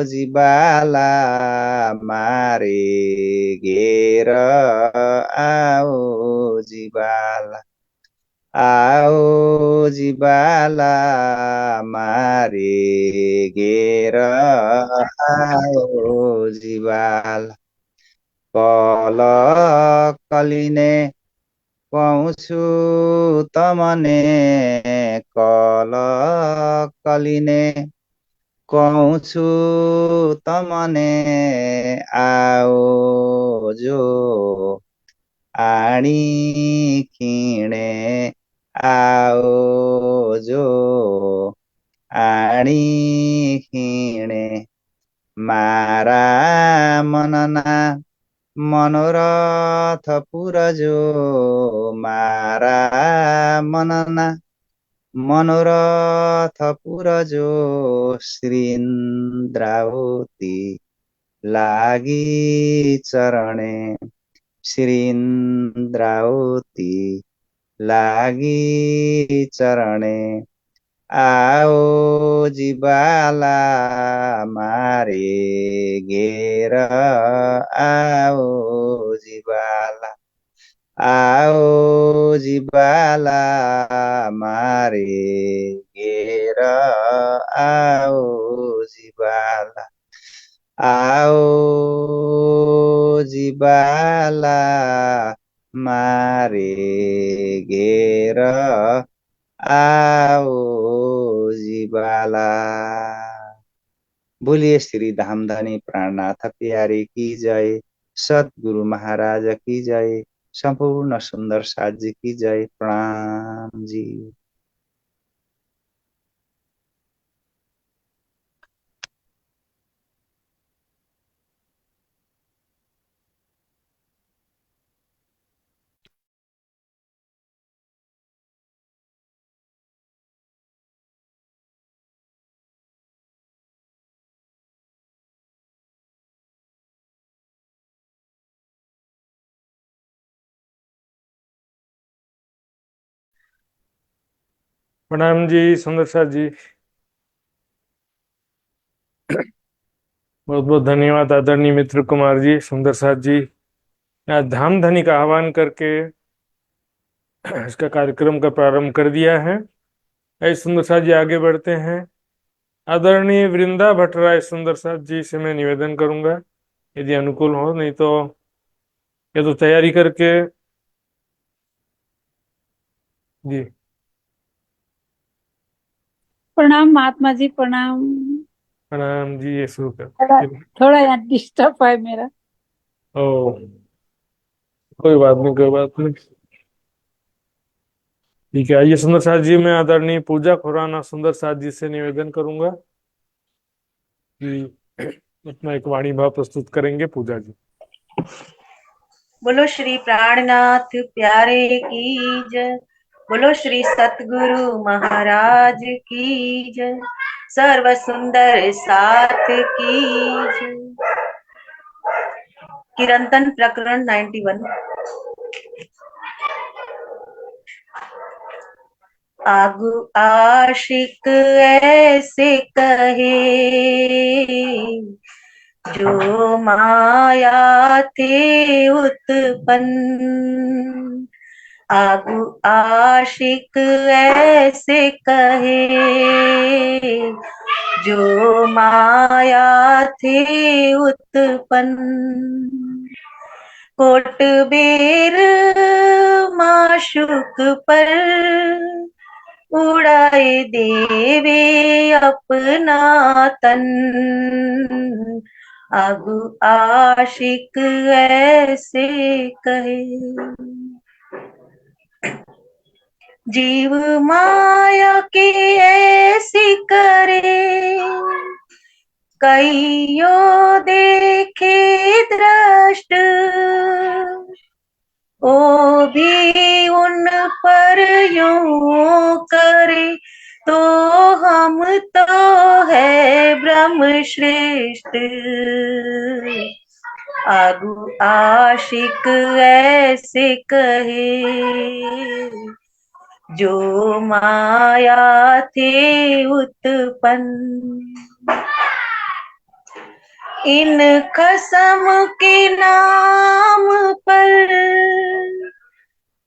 जिबाला मारे घेर आओ जिबाला आओ जिबाला मारे घेर आओ जिबाला कल कलिने पाउँछु तमने कल कलिने कहूँ तमने आओ जो आणी खिणे आओ जो आणी खिणे मारा मनना मनोरथ पुरजो मारा मनना मनोरथ पुरजो श्रीन्द्रावती लागी चरणे श्रीन्द्रावती लागी चरणे आओ जिबाला मारे घेर आओ जिबाला आओ जिबाला मारे घेर आओ जिबाला आओ जिबाला मारे घेर आओ जिबाला। बोलिए श्री धामधनी प्राणनाथ प्यारे की जय। सतगुरु महाराज की जय। संपूर्ण सुंदर साथ जी की जय। प्रणाम जी। प्रणाम जी सुंदर साथ जी। बहुत बहुत धन्यवाद आदरणीय मित्र कुमार जी, सुंदर साथ जी। आज धाम धनी का आह्वान करके इसका कार्यक्रम का प्रारंभ कर दिया है। ऐसे सुंदर साथ जी आगे बढ़ते हैं। आदरणीय वृंदा भट्टराय सुंदर साथ जी से मैं निवेदन करूंगा, यदि अनुकूल हो, नहीं तो या तो तैयारी करके जी। प्रणाम महात्मा जी, प्रणाम। प्रणाम जी, ये शुरू थोड़ा कर। थोड़ा यहाँ डिस्टर्ब है मेरा। ओ, कोई बात नहीं, कोई बात नहीं। ठीक है, आइए सुंदर साथ जी, मैं आदरणीय पूजा खुराना सुंदर साथ जी से निवेदन करूंगा कि अपना एक वाणी भाव प्रस्तुत करेंगे पूजा जी। बोलो श्री प्राणनाथ प्यारे की जय। बोलो श्री सतगुरु महाराज की जय। सर्व सुंदर साथ की जय। कीर्तन प्रकरण 91। आगु आशिक ऐसे कहे जो माया थे उत्पन्न। आगु आशिक ऐसे कहे जो माया थे उत्पन्न। कोट बेर माशुक पर उड़ाए देवे अपना तन। आगु आशिक ऐसे कहे। जीव माया के ऐसी करे कईयों देखे दृष्ट। ओ भी उन पर यूं करे तो हम तो है ब्रह्म श्रेष्ठ। आगु आशिक ऐसे कहे जो माया थे उत्पन्न। इन कसम के नाम पर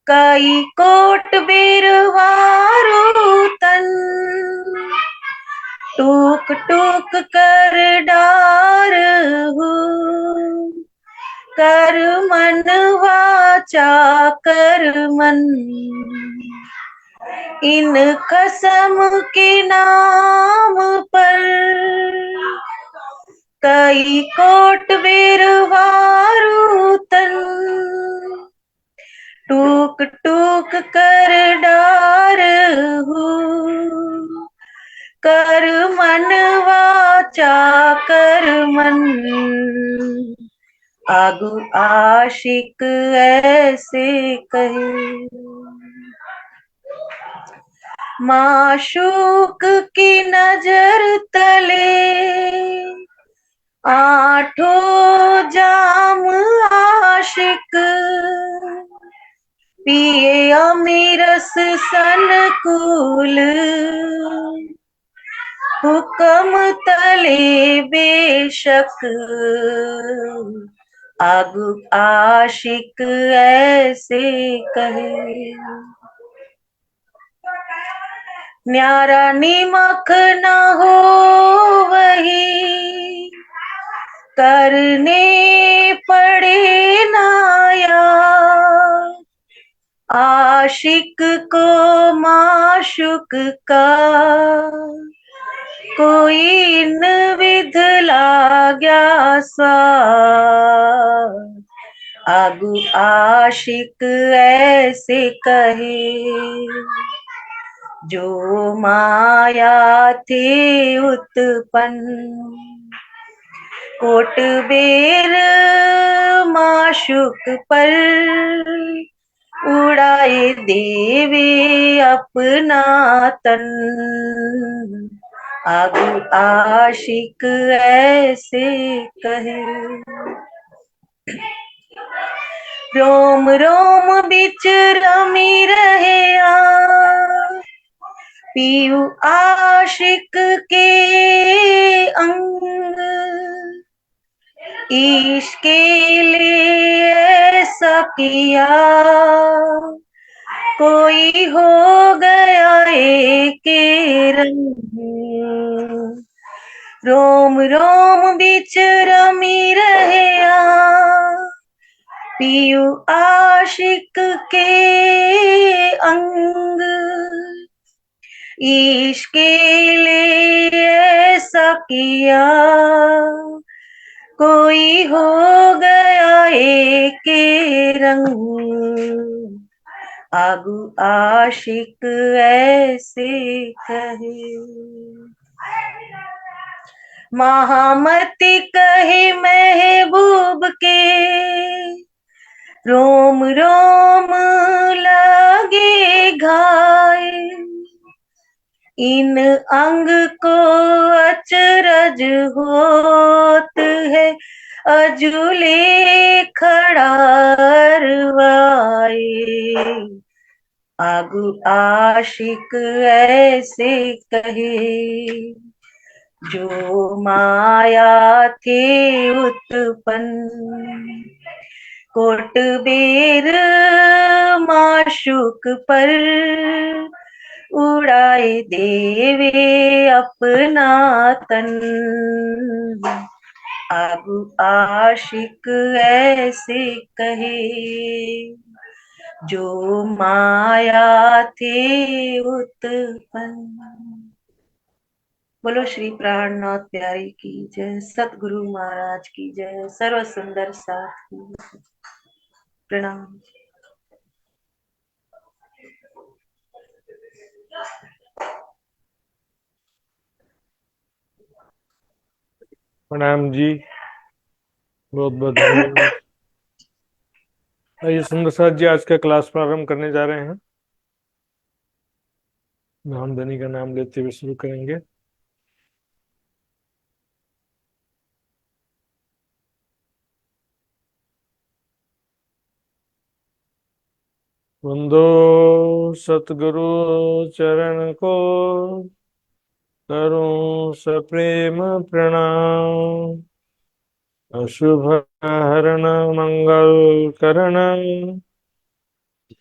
कई कोट बिरवारू तन टूक टूक कर डार हूँ कर मन वाचा कर मन इन कसम के नाम पर कई कोट बिरवारू तन टूक टूक कर डार हूँ कर मन वाचा कर मन आगू आशिक ऐसे कहे माशूक की नजर तले आठों जाम आशिक पिए अमीरस सनकूल हुक्म तले बेशक आगू आशिक ऐसे कहे न्यारा निमक न हो वही करने पड़े नाया आशिक को माशुक का कोई इन विध लाग्या स्वाद आगू आशिक ऐसे कहे जो माया थे उत्पन्न कोट बेर माशुक पर उड़ाए देवे अपना तन आगू आशिक ऐसे कहे रोम रोम बिच रमी रहे पीयू आशिक के अंग इश्क के लिए ऐसा किया कोई हो गया एक रंग रोम रोम बिच रमी रहे पीयू आशिक के अंग इश्क के लिए ऐसा किया कोई हो गया एक रंग आगू आशिक ऐसे कहे महामती कहे महबूब के रोम रोम लगे घाय इन अंग को अचरज होत है अजूले खड़ारवाए आगू आशिक ऐसे कहे जो माया थे उत्पन्न कोट बेर माशुक पर उड़ाए देवे अपना तन आगू आशिक ऐसे कहे जो माया थे उत्पन्न। बोलो श्री प्राणनाथ प्यारे की जय, सतगुरु महाराज की जय, सर्व सुंदर साथ की प्रणाम। प्रणाम जी, बहुत बहुत धन्यवाद। आइए सुंदर साथ जी, आज का क्लास प्रारंभ करने जा रहे हैं। नाम धनी का नाम लेते हुए शुरू करेंगे। वंदो सतगुरु चरण को करूं सप्रेम प्रणाम। अशुभ हरण मंगल करण,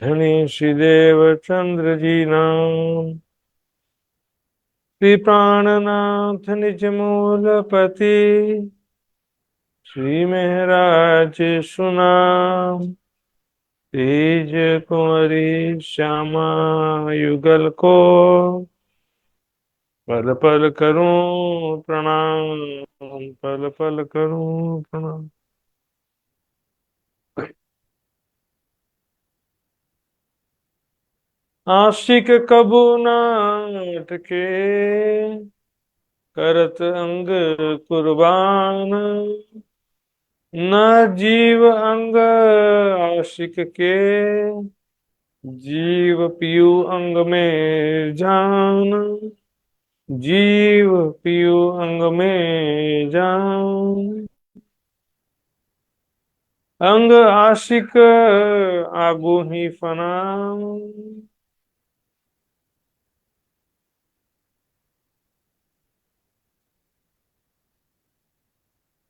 धनी श्री देव चंद्र जी नाम। श्री प्राणनाथ निज मूलपति, श्री महराज सुनाम। तेज कुंवरी श्यामा युगल को, पल पल करूं प्रणाम, पल पल करूं प्रणाम। आशिक कबू नाट के, करत अंग कुर्बान। न जीव अंग आशिक के, जीव पियू अंग में जान। जीव पियू अंग में जान। अंग आशिक आगू ही फना।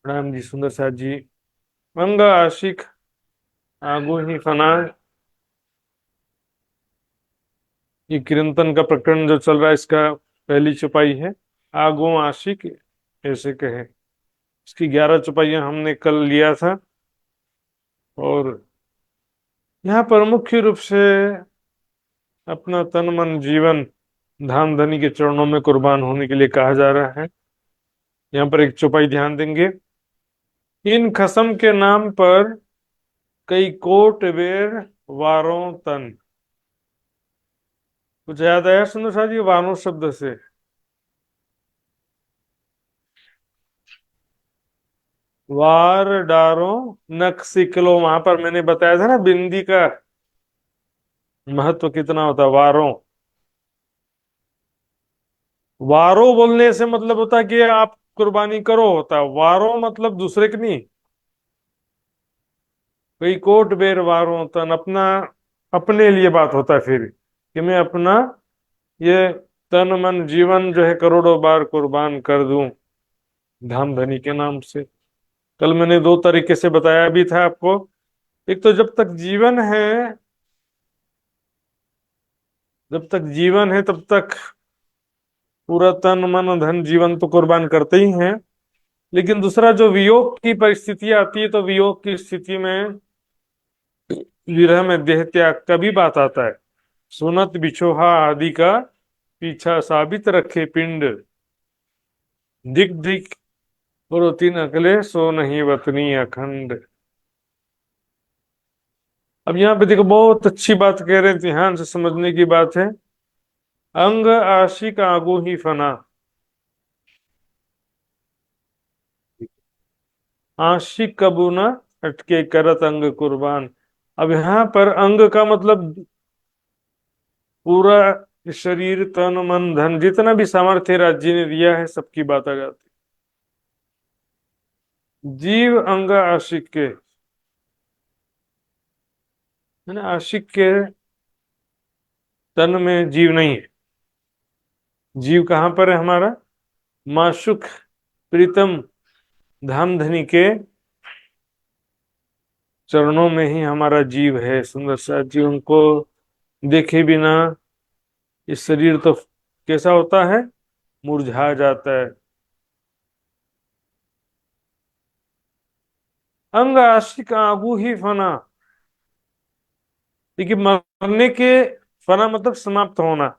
प्रणाम जी सुंदर साथ जी। अंग आशिक आगू ही फना। ये कीर्तन का प्रकरण जो चल रहा है, इसका पहली चौपाई है। आगो आशिक ऐसे कहे। इसकी 11 चौपाइयां हमने कल लिया था। और यहाँ पर मुख्य रूप से अपना तन मन जीवन धाम धनी के चरणों में कुर्बान होने के लिए कहा जा रहा है। यहाँ पर एक चौपाई ध्यान देंगे। इन खसम के नाम पर कई कोट बेर वारों तन। कुछ याद आया सुंदर साहब जी वारों शब्द से? वार डारो नख सिकलो, वहां पर मैंने बताया था ना बिंदी का महत्व कितना होता है। वारों, वारो बोलने से मतलब होता है कि आप कुर्बानी करो, होता है। वारो मतलब दूसरे की नहीं। कई कोट बेर वारो तन, अपना अपने लिए बात होता है फिर, कि मैं अपना ये तन मन जीवन जो है करोड़ों बार कुर्बान कर दूं धाम धनी के नाम से। कल मैंने 2 तरीके से बताया भी था आपको। एक तो जब तक जीवन है, जब तक जीवन है तब तक पूरा तन मन धन जीवन तो कुर्बान करते ही हैं। लेकिन दूसरा जो वियोग की परिस्थिति आती है, तो वियोग की स्थिति में विरह में देह त्याग का भी बात आता है। सुनत बिछोहा आदि का पीछा साबित रखे पिंड, दिक दिक और तीन अकले सो नहीं वतनी अखंड। अब यहाँ पे देखो बहुत अच्छी बात कह रहे हैं, ध्यान से समझने की बात है। अंग आशिक आगू ही फना। आशिक कबू न अटके करत अंग कुर्बान। अब यहाँ पर अंग का मतलब पूरा शरीर तन मन धन जितना भी सामर्थ्य राज्य ने दिया है सबकी बात आ जाती। जीव अंग आशिक के, है ना। आशिक के तन में जीव नहीं है। जीव कहाँ पर है हमारा? माशुक प्रीतम धाम धनी के चरणों में ही हमारा जीव है। सुंदर सा जीव, उनको देखे बिना ये शरीर तो कैसा होता है? मुरझा जाता है। अंग आशिक आगू ही फना। देखिए मरने के, फना मतलब समाप्त होना।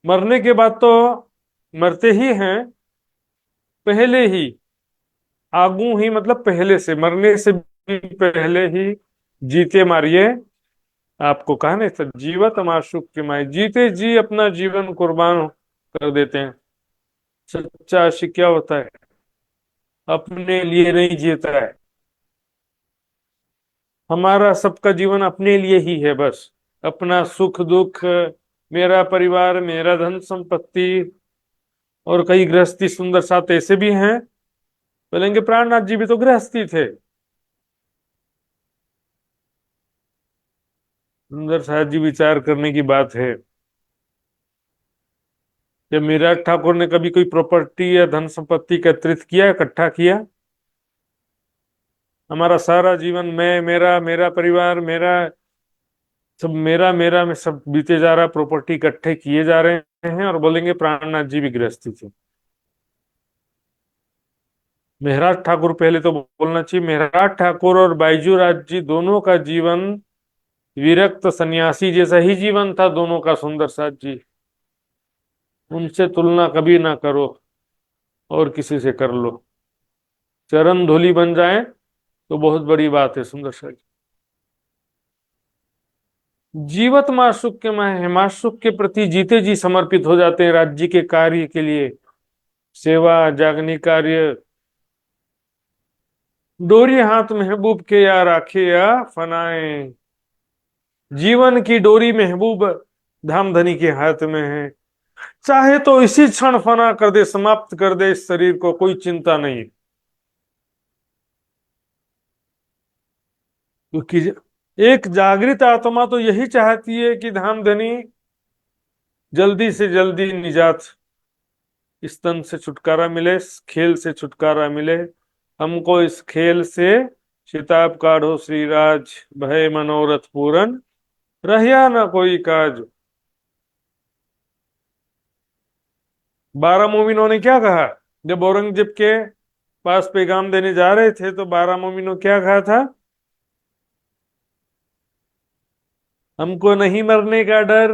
मरने के बाद तो मरते ही हैं, पहले ही। आगू ही मतलब पहले से, मरने से भी पहले ही जीते मारिए। आपको कहा नहीं था जीवत माशुक के माए, जीते जी अपना जीवन कुर्बान कर देते हैं। सच्चा आशिक क्या होता है? अपने लिए नहीं जीता है। हमारा सबका जीवन अपने लिए ही है बस। अपना सुख दुख, मेरा परिवार, मेरा धन संपत्ति। और कई गृहस्थी सुंदर साथ ऐसे भी हैं, बोलेंगे प्राणनाथ जी भी तो गृहस्थी थे। सुंदर साथ जी विचार करने की बात है। जब मीरा ठाकुर ने कभी कोई प्रॉपर्टी या धन संपत्ति एकत्रित किया, इकट्ठा किया? हमारा सारा जीवन मैं, मेरा, मेरा परिवार, मेरा, सब मेरा मेरा में सब बीते जा रहा, प्रॉपर्टी इकट्ठे किए जा रहे हैं। और बोलेंगे प्राणनाथ जी भी गृहस्थी थे। मेहराज ठाकुर पहले तो बोलना चाहिए, मेहराज ठाकुर और बायजूराज जी दोनों का जीवन विरक्त सन्यासी जैसा ही जीवन था, दोनों का, सुंदर साथ जी। उनसे तुलना कभी ना करो और किसी से कर लो। चरण धूलि बन जाए तो बहुत बड़ी बात है, सुंदर साथ जी। जीवत माशुक के माशुक के प्रति जीते जी समर्पित हो जाते हैं, राज्य के कार्य के लिए, सेवा जागनी कार्य। डोरी हाथ महबूब के या राखे या फनाए। जीवन की डोरी महबूब धाम धनी के हाथ में है, चाहे तो इसी क्षण फना कर दे, समाप्त कर दे इस शरीर को, कोई चिंता नहीं। क्योंकि एक जागृत आत्मा तो यही चाहती है कि धाम धनी जल्दी से जल्दी निजात, इस तन से छुटकारा मिले, इस खेल से छुटकारा मिले। हमको इस खेल से शिताब काढ़ो श्रीराज, भय मनोरथ पूरन, रहिया ना कोई काज। 12 मोमिनों ने क्या कहा जब औरंगजेब के पास पैगाम देने जा रहे थे? तो 12 मोमिनों क्या कहा था? हमको नहीं मरने का डर,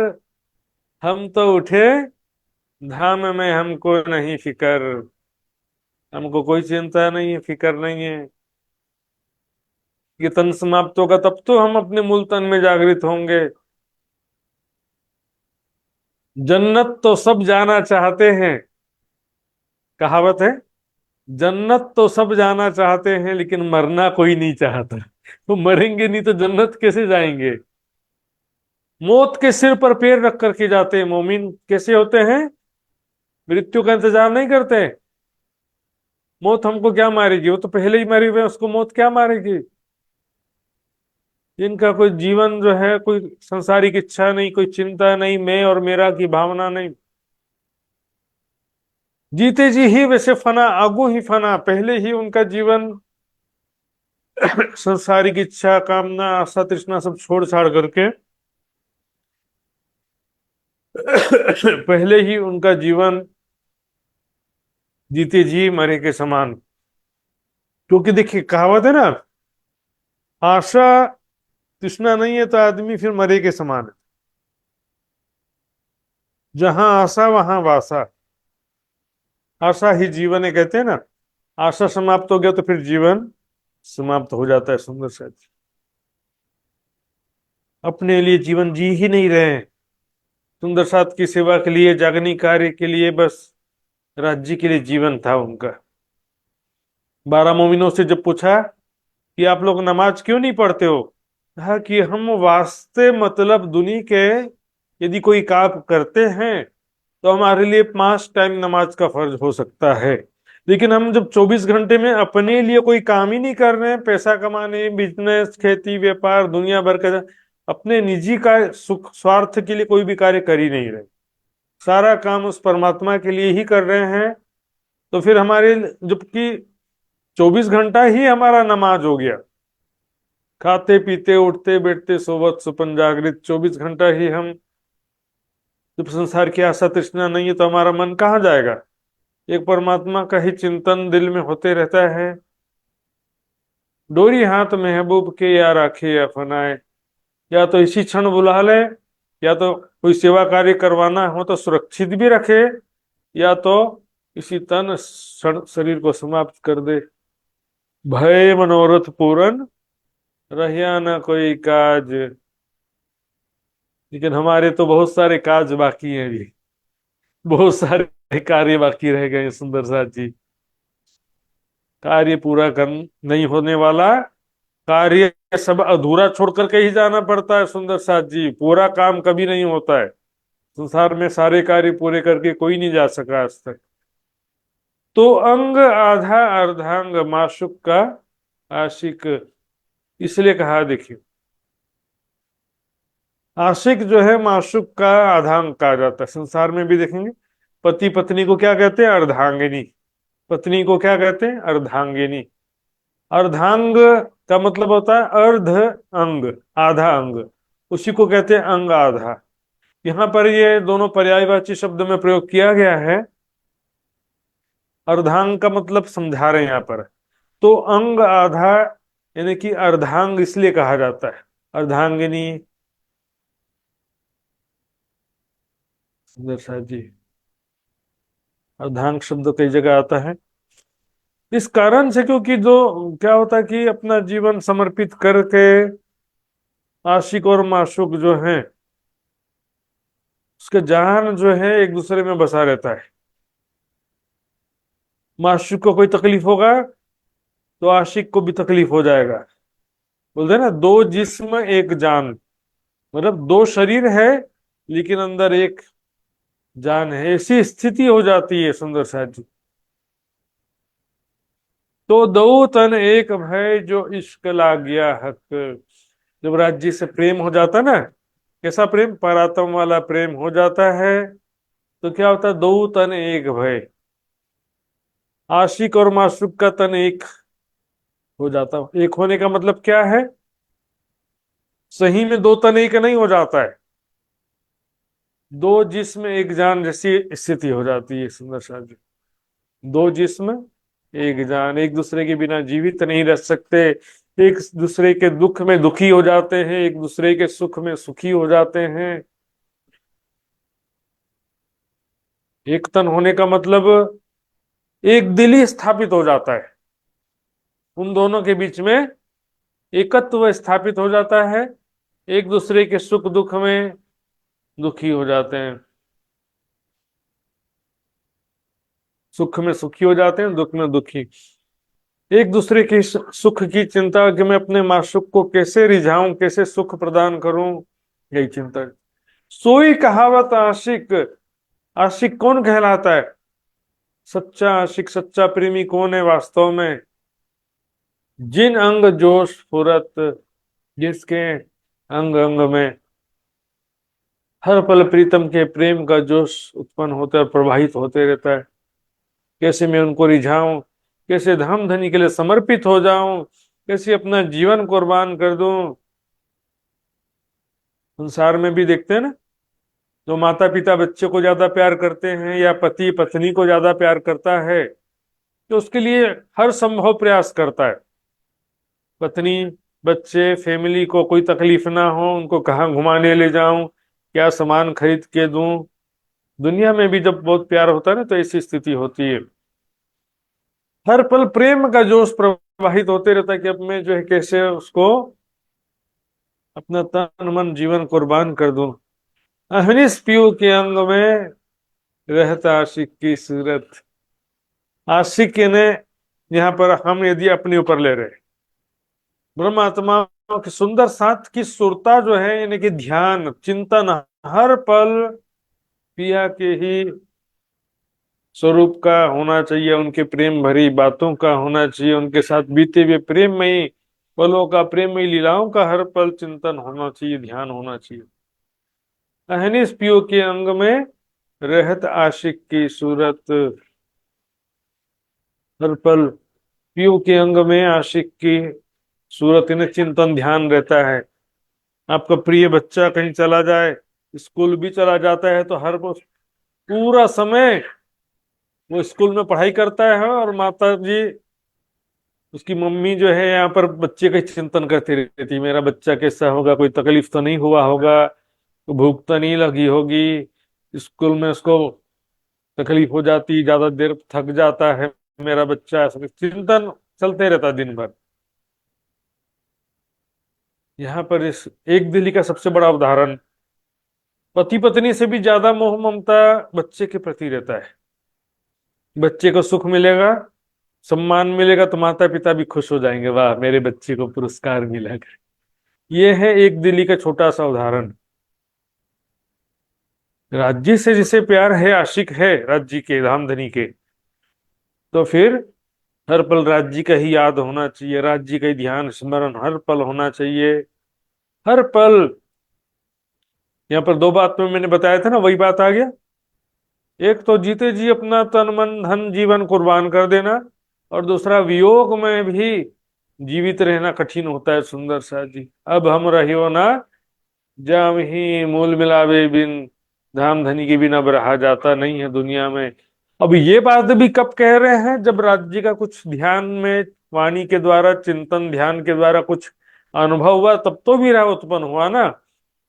हम तो उठे धाम में, हमको नहीं फिकर। हमको कोई चिंता नहीं है, फिकर नहीं है कि तन समाप्त होगा, तब तो हम अपने मूल तन में जागृत होंगे। जन्नत तो सब जाना चाहते हैं, कहावत है, जन्नत तो सब जाना चाहते हैं लेकिन मरना कोई नहीं चाहता। तो मरेंगे नहीं तो जन्नत कैसे जाएंगे? मौत के सिर पर पैर रख करके जाते हैं मोमिन। कैसे होते हैं? मृत्यु का इंतजार नहीं करते। मौत हमको क्या मारेगी, वो तो पहले ही मरे हुए हैं, उसको मौत क्या मारेगी? इनका कोई जीवन जो है, कोई संसारिक इच्छा नहीं, कोई चिंता नहीं, मैं और मेरा की भावना नहीं। जीते जी ही वैसे फना, आगू ही फना, पहले ही उनका जीवन संसारिक इच्छा, कामना, आशा, तृष्णा सब छोड़ छाड़ करके पहले ही उनका जीवन जीते जी मरे के समान। क्योंकि देखिए कहावत है ना, आशा तृष्णा नहीं है तो आदमी फिर मरे के समान है। जहां आशा वहां वासा, आशा ही जीवन है, कहते हैं ना। आशा समाप्त हो गया तो फिर जीवन समाप्त हो जाता है। सुंदर सा अपने लिए जीवन जी ही नहीं रहे हैं, सुंदर साथ की सेवा के लिए, जागनी कार्य के लिए, बस राज्य के लिए जीवन था उनका। 12 मोमिनों से जब पूछा कि आप लोग नमाज क्यों नहीं पढ़ते हो, कहा कि हम वास्ते मतलब दुनी के यदि कोई काम करते हैं तो हमारे लिए 5 टाइम नमाज का फर्ज हो सकता है। लेकिन हम जब 24 घंटे में अपने लिए कोई काम ही नहीं कर रहे हैं, पैसा कमाने, बिजनेस, खेती, व्यापार, दुनिया भर का, अपने निजी का सुख स्वार्थ के लिए कोई भी कार्य कर ही नहीं रहे, सारा काम उस परमात्मा के लिए ही कर रहे हैं, तो फिर हमारे, जबकि 24 घंटा ही हमारा नमाज हो गया, खाते पीते उठते बैठते सोवत सुपन जागृत 24 घंटा ही हम, जब संसार की आशा तृष्णा नहीं है तो हमारा मन कहाँ जाएगा? एक परमात्मा का ही चिंतन दिल में होते रहता है। डोरी हाथ महबूब के या राखे या फनाए, या तो इसी क्षण बुला ले, या तो कोई सेवा कार्य करवाना हो तो सुरक्षित भी रखे, या तो इसी तन शरीर को समाप्त कर दे। भय मनोरथ पूरन, रहिया ना कोई काज। लेकिन हमारे तो बहुत सारे काज बाकी हैं अभी, बहुत सारे कार्य बाकी रह गए हैं, सुंदर साथ जी। कार्य पूरा कर नहीं होने वाला, कार्य सब अधूरा छोड़ करके ही जाना पड़ता है, सुंदर साथ जी। पूरा काम कभी नहीं होता है संसार में, सारे कार्य पूरे करके कोई नहीं जा सका आज तक। तो अंग आधा अर्धांग माशुक का आशिक, इसलिए कहा, देखिए आशिक जो है माशुक का आधांग कहा जाता है। संसार में भी देखेंगे, पति पत्नी को क्या कहते हैं? अर्धांगिनी। पत्नी को क्या कहते हैं? अर्धांगिनी। अर्धांग का मतलब होता है अर्ध अंग, आधा अंग, उसी को कहते हैं अंग आधा। यहाँ पर ये दोनों पर्यायवाची शब्द में प्रयोग किया गया है। अर्धांग का मतलब समझा रहे हैं यहाँ पर। तो अंग आधा यानी कि अर्धांग इसलिए कहा जाता है, अर्धांगिनी। सुंदर साथ जी, अर्धांग शब्द कई जगह आता है इस कारण से, क्योंकि जो क्या होता है कि अपना जीवन समर्पित करके आशिक और माशूक जो हैं, उसके जान जो है एक दूसरे में बसा रहता है। माशूक को कोई तकलीफ होगा तो आशिक को भी तकलीफ हो जाएगा। बोलते हैं ना, दो जिस्म एक जान, मतलब दो शरीर है लेकिन अंदर एक जान है, ऐसी स्थिति हो जाती है सुंदर साथ जी। तो दो तन एक भय जो इश्क लागिया हक। जब राज्य से प्रेम हो जाता ना, कैसा प्रेम, परात्म वाला प्रेम हो जाता है, तो क्या होता है, दो तन एक भय, आशिक और माशूक का तन एक हो जाता। एक होने का मतलब क्या है, सही में दो तन एक नहीं हो जाता है, दो जिस्म एक जान जैसी स्थिति हो जाती है सुंदर साथ जी। दो जिस्म एक जान, एक दूसरे के बिना जीवित नहीं रह सकते, एक दूसरे के दुख में दुखी हो जाते हैं, एक दूसरे के सुख में सुखी हो जाते हैं। एक तन होने का मतलब एक दिल ही स्थापित हो जाता है, उन दोनों के बीच में एकत्व स्थापित हो जाता है, एक दूसरे के सुख दुख में दुखी हो जाते हैं, सुख में सुखी हो जाते हैं, दुख में दुखी। एक दूसरे की सुख की चिंता कि मैं अपने माशूक को कैसे रिझाऊं, कैसे सुख प्रदान करूं, यही चिंता है। सोई कहावत आशिक, आशिक कौन कहलाता है, सच्चा आशिक, सच्चा प्रेमी कौन है वास्तव में, जिन अंग जोश फुरत, जिसके अंग अंग में हर पल प्रीतम के प्रेम का जोश उत्पन्न होता है और प्रवाहित होते रहता है। कैसे मैं उनको रिझाऊं, कैसे धाम धनी के लिए समर्पित हो जाऊं, कैसे अपना जीवन कुर्बान कर दूं। संसार में भी देखते हैं ना, जो माता पिता बच्चे को ज्यादा प्यार करते हैं या पति पत्नी को ज्यादा प्यार करता है, तो उसके लिए हर संभव प्रयास करता है। पत्नी बच्चे फैमिली को कोई तकलीफ ना हो, उनको कहाँ घुमाने ले जाऊं, क्या सामान खरीद के दूं। दुनिया में भी जब बहुत प्यार होता है ना, तो ऐसी स्थिति होती है। हर पल प्रेम का जोश प्रवाहित होते रहता है कि अब मैं जो है कैसे उसको अपना तन मन जीवन कुर्बान कर दूं। अहनिस पियो के अंग में रहता आशिक की सूरत। आशिक ने यहाँ पर हम यदि अपने ऊपर ले रहे, ब्रह्मात्मा के सुंदर साथ की सुरता जो है, यानी कि ध्यान चिंतन हर पल पिया के ही स्वरूप का होना चाहिए, उनके प्रेम भरी बातों का होना चाहिए, उनके साथ बीते हुए प्रेममयी पलों का, प्रेममयी लीलाओं का हर पल चिंतन होना चाहिए, ध्यान होना चाहिए। अहनिस पियो के अंग में रहत आशिक की सूरत। हर पल पियो के अंग में आशिक की सूरत, इन्हें चिंतन ध्यान रहता है। आपका प्रिय बच्चा कहीं चला जाए, स्कूल भी चला जाता है, तो हर पूरा समय वो स्कूल में पढ़ाई करता है और माता जी, उसकी मम्मी जो है यहाँ पर बच्चे का चिंतन करती रहती है, मेरा बच्चा कैसा होगा, कोई तकलीफ तो नहीं हुआ होगा, भूख तो नहीं लगी होगी, स्कूल में उसको तकलीफ हो जाती, ज्यादा देर थक जाता है मेरा बच्चा, ऐसा चिंतन चलते रहता दिन भर। यहाँ पर इस एक दिली का सबसे बड़ा उदाहरण, पति पत्नी से भी ज्यादा मोह ममता बच्चे के प्रति रहता है। बच्चे को सुख मिलेगा, सम्मान मिलेगा, तो माता पिता भी खुश हो जाएंगे, वाह मेरे बच्चे को पुरस्कार मिला। ये है एक दिली का छोटा सा उदाहरण। राज्य से जिसे प्यार है, आशिक है राज्य के, धामधनी के, तो फिर हर पल राज्य का ही याद होना चाहिए, राज्य का ही ध्यान स्मरण हर पल होना चाहिए, हर पल। यहाँ पर दो बात में मैंने बताया था ना, वही बात आ गया। एक तो जीते जी अपना तन मन धन जीवन कुर्बान कर देना, और दूसरा वियोग में भी जीवित रहना कठिन होता है सुंदर साथ जी। अब हम रहियो ना जाम ही मूल मिलावे बिन, धाम धनी के बिना अब रहा जाता नहीं है दुनिया में। अब ये बात भी कब कह रहे हैं, जब राज्य का कुछ ध्यान में वाणी के द्वारा, चिंतन ध्यान के द्वारा कुछ अनुभव हुआ, तब तो विरह उत्पन्न हुआ ना।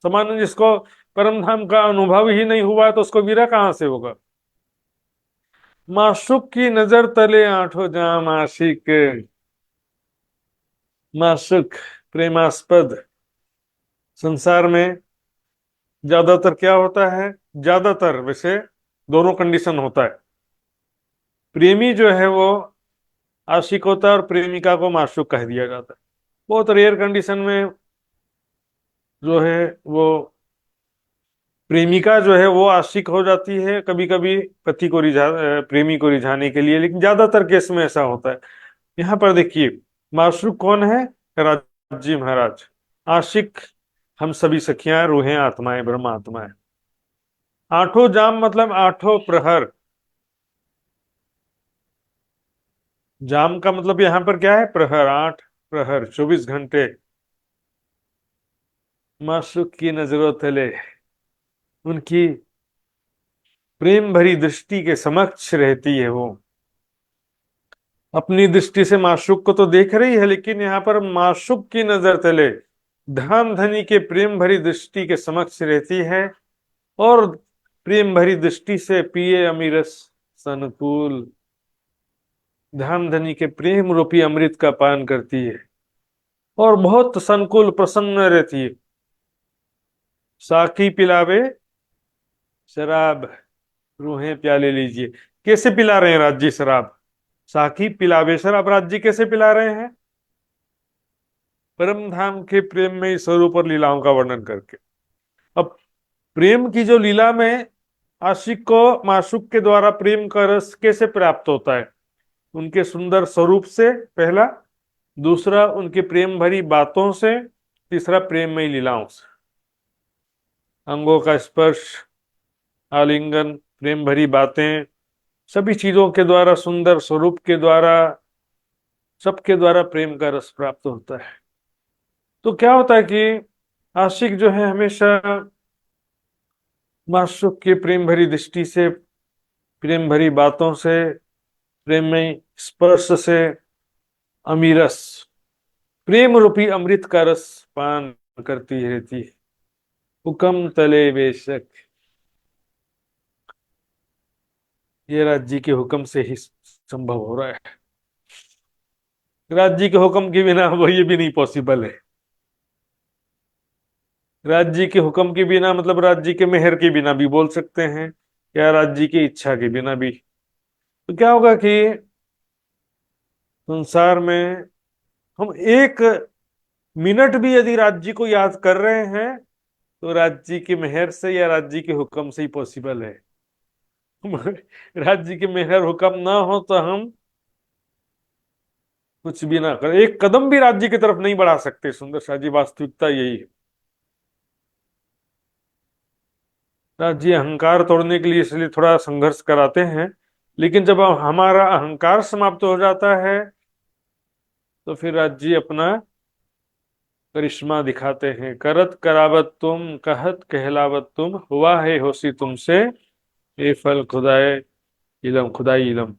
सामान्य जिसको परम धाम का अनुभव ही नहीं हुआ तो उसको विरह कहाँ से होगा। माशुक की नजर तले आठों जाम आशिक, माशुक प्रेमास्पद। संसार में ज्यादातर क्या होता है, ज्यादातर वैसे दोनों कंडीशन होता है। प्रेमी जो है वो आशिक होता है और प्रेमिका को माशूक कह दिया जाता है। बहुत रेयर कंडीशन में जो है वो प्रेमिका जो है वो आशिक हो जाती है, कभी कभी पति को प्रेमी को रिझाने के लिए, लेकिन ज्यादातर केस में ऐसा होता है। यहाँ पर देखिए माशूक कौन है, राजी महाराज। आशिक हम सभी सखियां, रूहें, आत्माएं, ब्रह्म आत्माएं। आठों जाम मतलब आठों प्रहर। जाम का मतलब यहां पर क्या है, प्रहर, 8 प्रहर 24 घंटे माशूक की नजरों तले, उनकी प्रेम भरी दृष्टि के समक्ष रहती है वो। अपनी दृष्टि से माशूक को तो देख रही है, लेकिन यहाँ पर माशूक की नजर तले धाम धनी के प्रेम भरी दृष्टि के समक्ष रहती है और प्रेम भरी दृष्टि से पिए अमीरस सनुकूल, धाम धनी के प्रेम रूपी अमृत का पान करती है और बहुत संकुल प्रसन्न रहती है। साकी पिलावे शराब, रूहें प्याले लीजिए। कैसे पिला रहे हैं राज्य शराब, साकी पिलावे शराब, राज्य कैसे पिला रहे हैं, परम धाम के प्रेम में स्वरूप और लीलाओं का वर्णन करके। अब प्रेम की जो लीला में आशिक को माशूक के द्वारा प्रेम का रस कैसे प्राप्त होता है, उनके सुंदर स्वरूप से पहला, दूसरा उनके प्रेम भरी बातों से, तीसरा प्रेममयी लीलाओं से। अंगों का स्पर्श, आलिंगन, प्रेम भरी बातें, सभी चीजों के द्वारा, सुंदर स्वरूप के द्वारा, सबके द्वारा प्रेम का रस प्राप्त होता है। तो क्या होता है कि आशिक जो है हमेशा माशूक के प्रेम भरी दृष्टि से, प्रेम भरी बातों से, प्रेम में स्पर्श से, अमीरस प्रेम रूपी अमृत का रस पान करती रहती है। हुक्म तले बेशक, ये राज्य के हुक्म से ही संभव हो रहा है। राज्य के हुक्म के बिना वो ये भी नहीं पॉसिबल है। राज्य के हुक्म के बिना मतलब राज्य के मेहर के बिना भी बोल सकते हैं, या राज्य की इच्छा के बिना भी। तो क्या होगा कि संसार में हम एक मिनट भी यदि राज्य को याद कर रहे हैं तो राज्य की मेहर से या राज्य के हुक्म से ही पॉसिबल है। राज्य की मेहर हुक्म ना हो तो हम कुछ भी ना करें, एक कदम भी राज्य की तरफ नहीं बढ़ा सकते। सुंदर शाह जी, वास्तविकता यही है। राज्य अहंकार तोड़ने के लिए इसलिए थोड़ा संघर्ष कराते हैं, लेकिन जब हमारा अहंकार समाप्त हो जाता है तो फिर राज्य अपना करिश्मा दिखाते हैं। करत करावत तुम, कहत कहलावत तुम, हुआ है होसी तुमसे, ये फल खुदाए इलम, खुदाई इलम।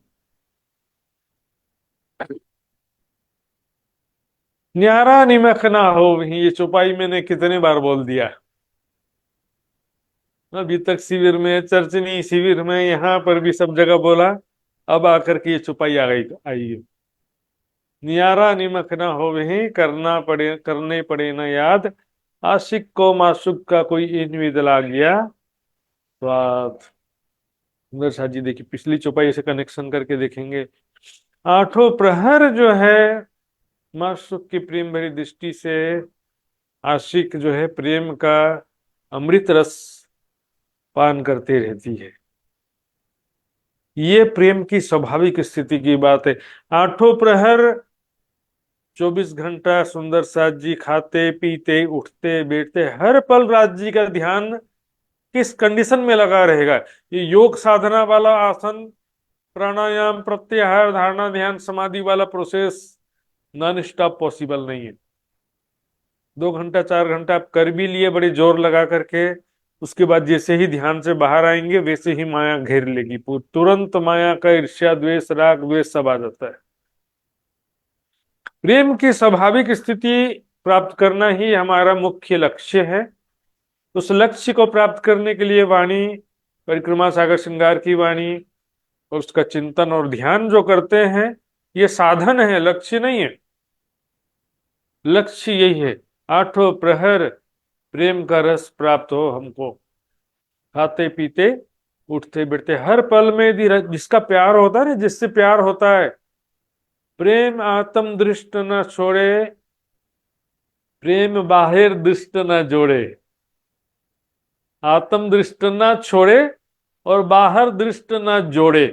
न्यारा निमक ना हो, ये चौपाई मैंने कितने बार बोल दिया अभी तक। शिविर में, चर्चनी शिविर में, यहाँ पर भी सब जगह बोला, अब आकर के ये चौपाई आ गई आई है। नियारा निमक ना हो वही, करने पड़े ना याद, आशिक को माशुक का कोई इन विद ला गया स्वाद। सुंदर शाह जी देखिए, पिछली चौपाई से कनेक्शन करके देखेंगे। आठों प्रहर जो है माशुक की प्रेम भरी दृष्टि से आशिक जो है प्रेम का अमृत रस पान करते रहती है। ये प्रेम की स्वाभाविक स्थिति की बात है। आठों प्रहर 24 घंटा सुंदर साथ जी खाते पीते उठते बैठते हर पल राज जी का ध्यान किस कंडीशन में लगा रहेगा। ये योग साधना वाला आसन, प्राणायाम, प्रत्याहार, धारणा, ध्यान, समाधि वाला प्रोसेस नॉन स्टॉप पॉसिबल नहीं है। 2 घंटा 4 घंटा आप कर भी लिए बड़े जोर लगा करके, उसके बाद जैसे ही ध्यान से बाहर आएंगे वैसे ही माया घेर लेगी, तुरंत माया का ईर्ष्या द्वेष राग द्वेष सब आ जाता है। प्रेम की स्वाभाविक स्थिति प्राप्त करना ही हमारा मुख्य लक्ष्य है। उस लक्ष्य को प्राप्त करने के लिए वाणी, परिक्रमा सागर श्रृंगार की वाणी और उसका चिंतन और ध्यान जो करते हैं, ये साधन है, लक्ष्य नहीं है। लक्ष्य यही है, आठों प्रहर प्रेम का रस प्राप्त हो हमको, खाते पीते उठते बैठते हर पल में यदि जिसका प्यार होता है ना, जिससे प्यार होता है, प्रेम आत्म दृष्ट न छोड़े, प्रेम बाहिर दृष्ट न जोड़े। आत्म दृष्ट न छोड़े और बाहर दृष्ट न जोड़े।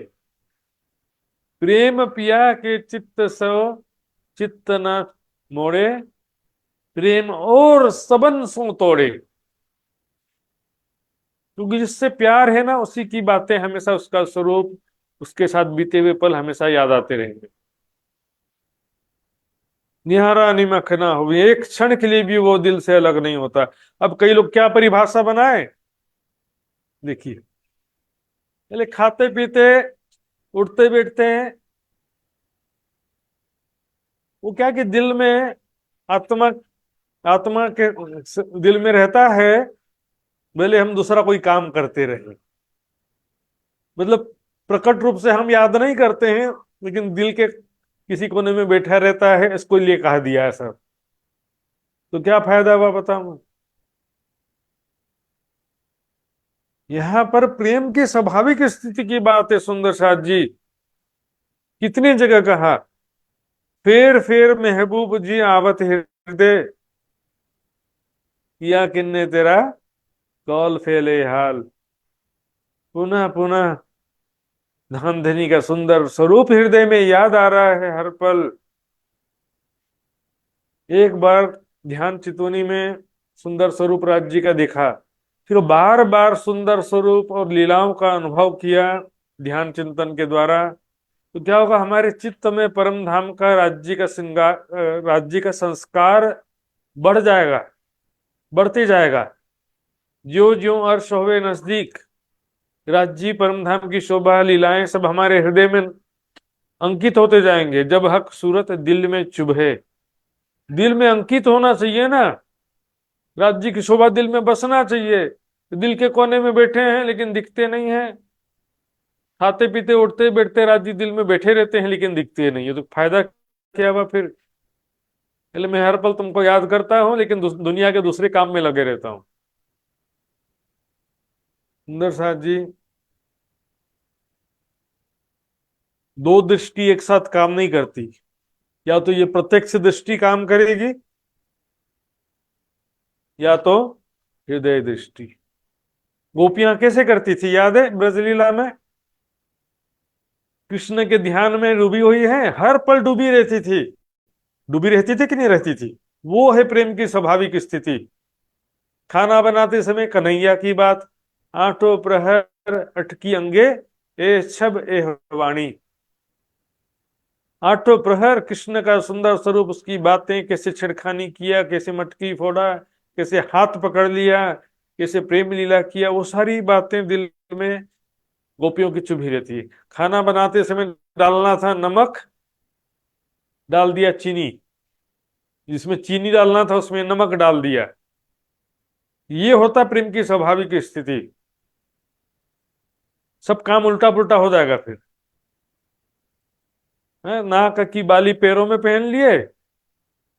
प्रेम पिया के चित्त सो चित्त न मोड़े, प्रेम और सबन सो तोड़े। क्योंकि जिससे प्यार है ना, उसी की बातें हमेशा, उसका स्वरूप, उसके साथ बीते हुए पल हमेशा याद आते रहेंगे। निहारा निमख ना हो, एक क्षण के लिए भी वो दिल से अलग नहीं होता। अब कई लोग क्या परिभाषा बनाए, देखिए, पहले खाते पीते उठते बैठते हैं, वो क्या कि दिल में आत्मा, आत्मा के दिल में रहता है, भले हम दूसरा कोई काम करते रहे, मतलब प्रकट रूप से हम याद नहीं करते हैं, लेकिन दिल के किसी कोने में बैठा रहता है, इसको लिए कहा दिया ऐसा, तो क्या फायदा हुआ बताऊं। यहां पर प्रेम की स्वाभाविक स्थिति की बात है। सुंदर साथ जी कितनी जगह कहा, फेर महबूब जी आवत हृदय, किया किन्ने तेरा कौल फैले हाल। पुनः पुनः धामधनी का सुंदर स्वरूप हृदय में याद आ रहा है हर पल। एक बार ध्यान चितौनी में सुंदर स्वरूप राज्य जी का देखा, फिर बार बार सुंदर स्वरूप और लीलाओं का अनुभव किया ध्यान चिंतन के द्वारा, तो क्या होगा, हमारे चित्त में परम धाम का राज्य का श्रृंगार, राज्य का संस्कार बढ़ जाएगा, बढ़ते जाएगा। ज्यो ज्यो अर्श होवे नजदीक, राज्य परम धाम की शोभा लीलाएं सब हमारे हृदय में अंकित होते जाएंगे। जब हक सूरत दिल में चुभे, दिल में अंकित होना चाहिए ना, राज्य की शोभा दिल में बसना चाहिए। दिल के कोने में बैठे हैं लेकिन दिखते नहीं है, खाते पीते उठते बैठते राज्य दिल में बैठे रहते हैं लेकिन दिखते नहीं है, तो फायदा क्या हुआ फिर। पहले मैं हर पल तुमको याद करता हूं लेकिन दुनिया के दूसरे काम में लगे रहता हूं। सुंदर साथ जी, दो दृष्टि एक साथ काम नहीं करती, या तो ये प्रत्यक्ष दृष्टि काम करेगी या तो हृदय दृष्टि। गोपियां कैसे करती थी याद है ब्रजलीला में, कृष्ण के ध्यान में डूबी हुई है, हर पल डूबी रहती थी। डूबी रहती थी कि नहीं रहती थी, वो है प्रेम की स्वाभाविक स्थिति। खाना बनाते समय कन्हैया की बात, आठों प्रहर अटकी अंगे ए छब ए वाणी। आठों प्रहर कृष्ण का सुंदर स्वरूप, उसकी बातें, कैसे छेड़खानी किया, कैसे मटकी फोड़ा, कैसे हाथ पकड़ लिया, कैसे प्रेम लीला किया, वो सारी बातें दिल में गोपियों की चुभी रहती है। खाना बनाते समय डालना था नमक, डाल दिया चीनी, जिसमें चीनी डालना था उसमें नमक डाल दिया। ये होता प्रेम की स्वाभाविक स्थिति, सब काम उल्टा पुल्टा हो जाएगा फिर। नाक की बाली पैरों में पहन लिए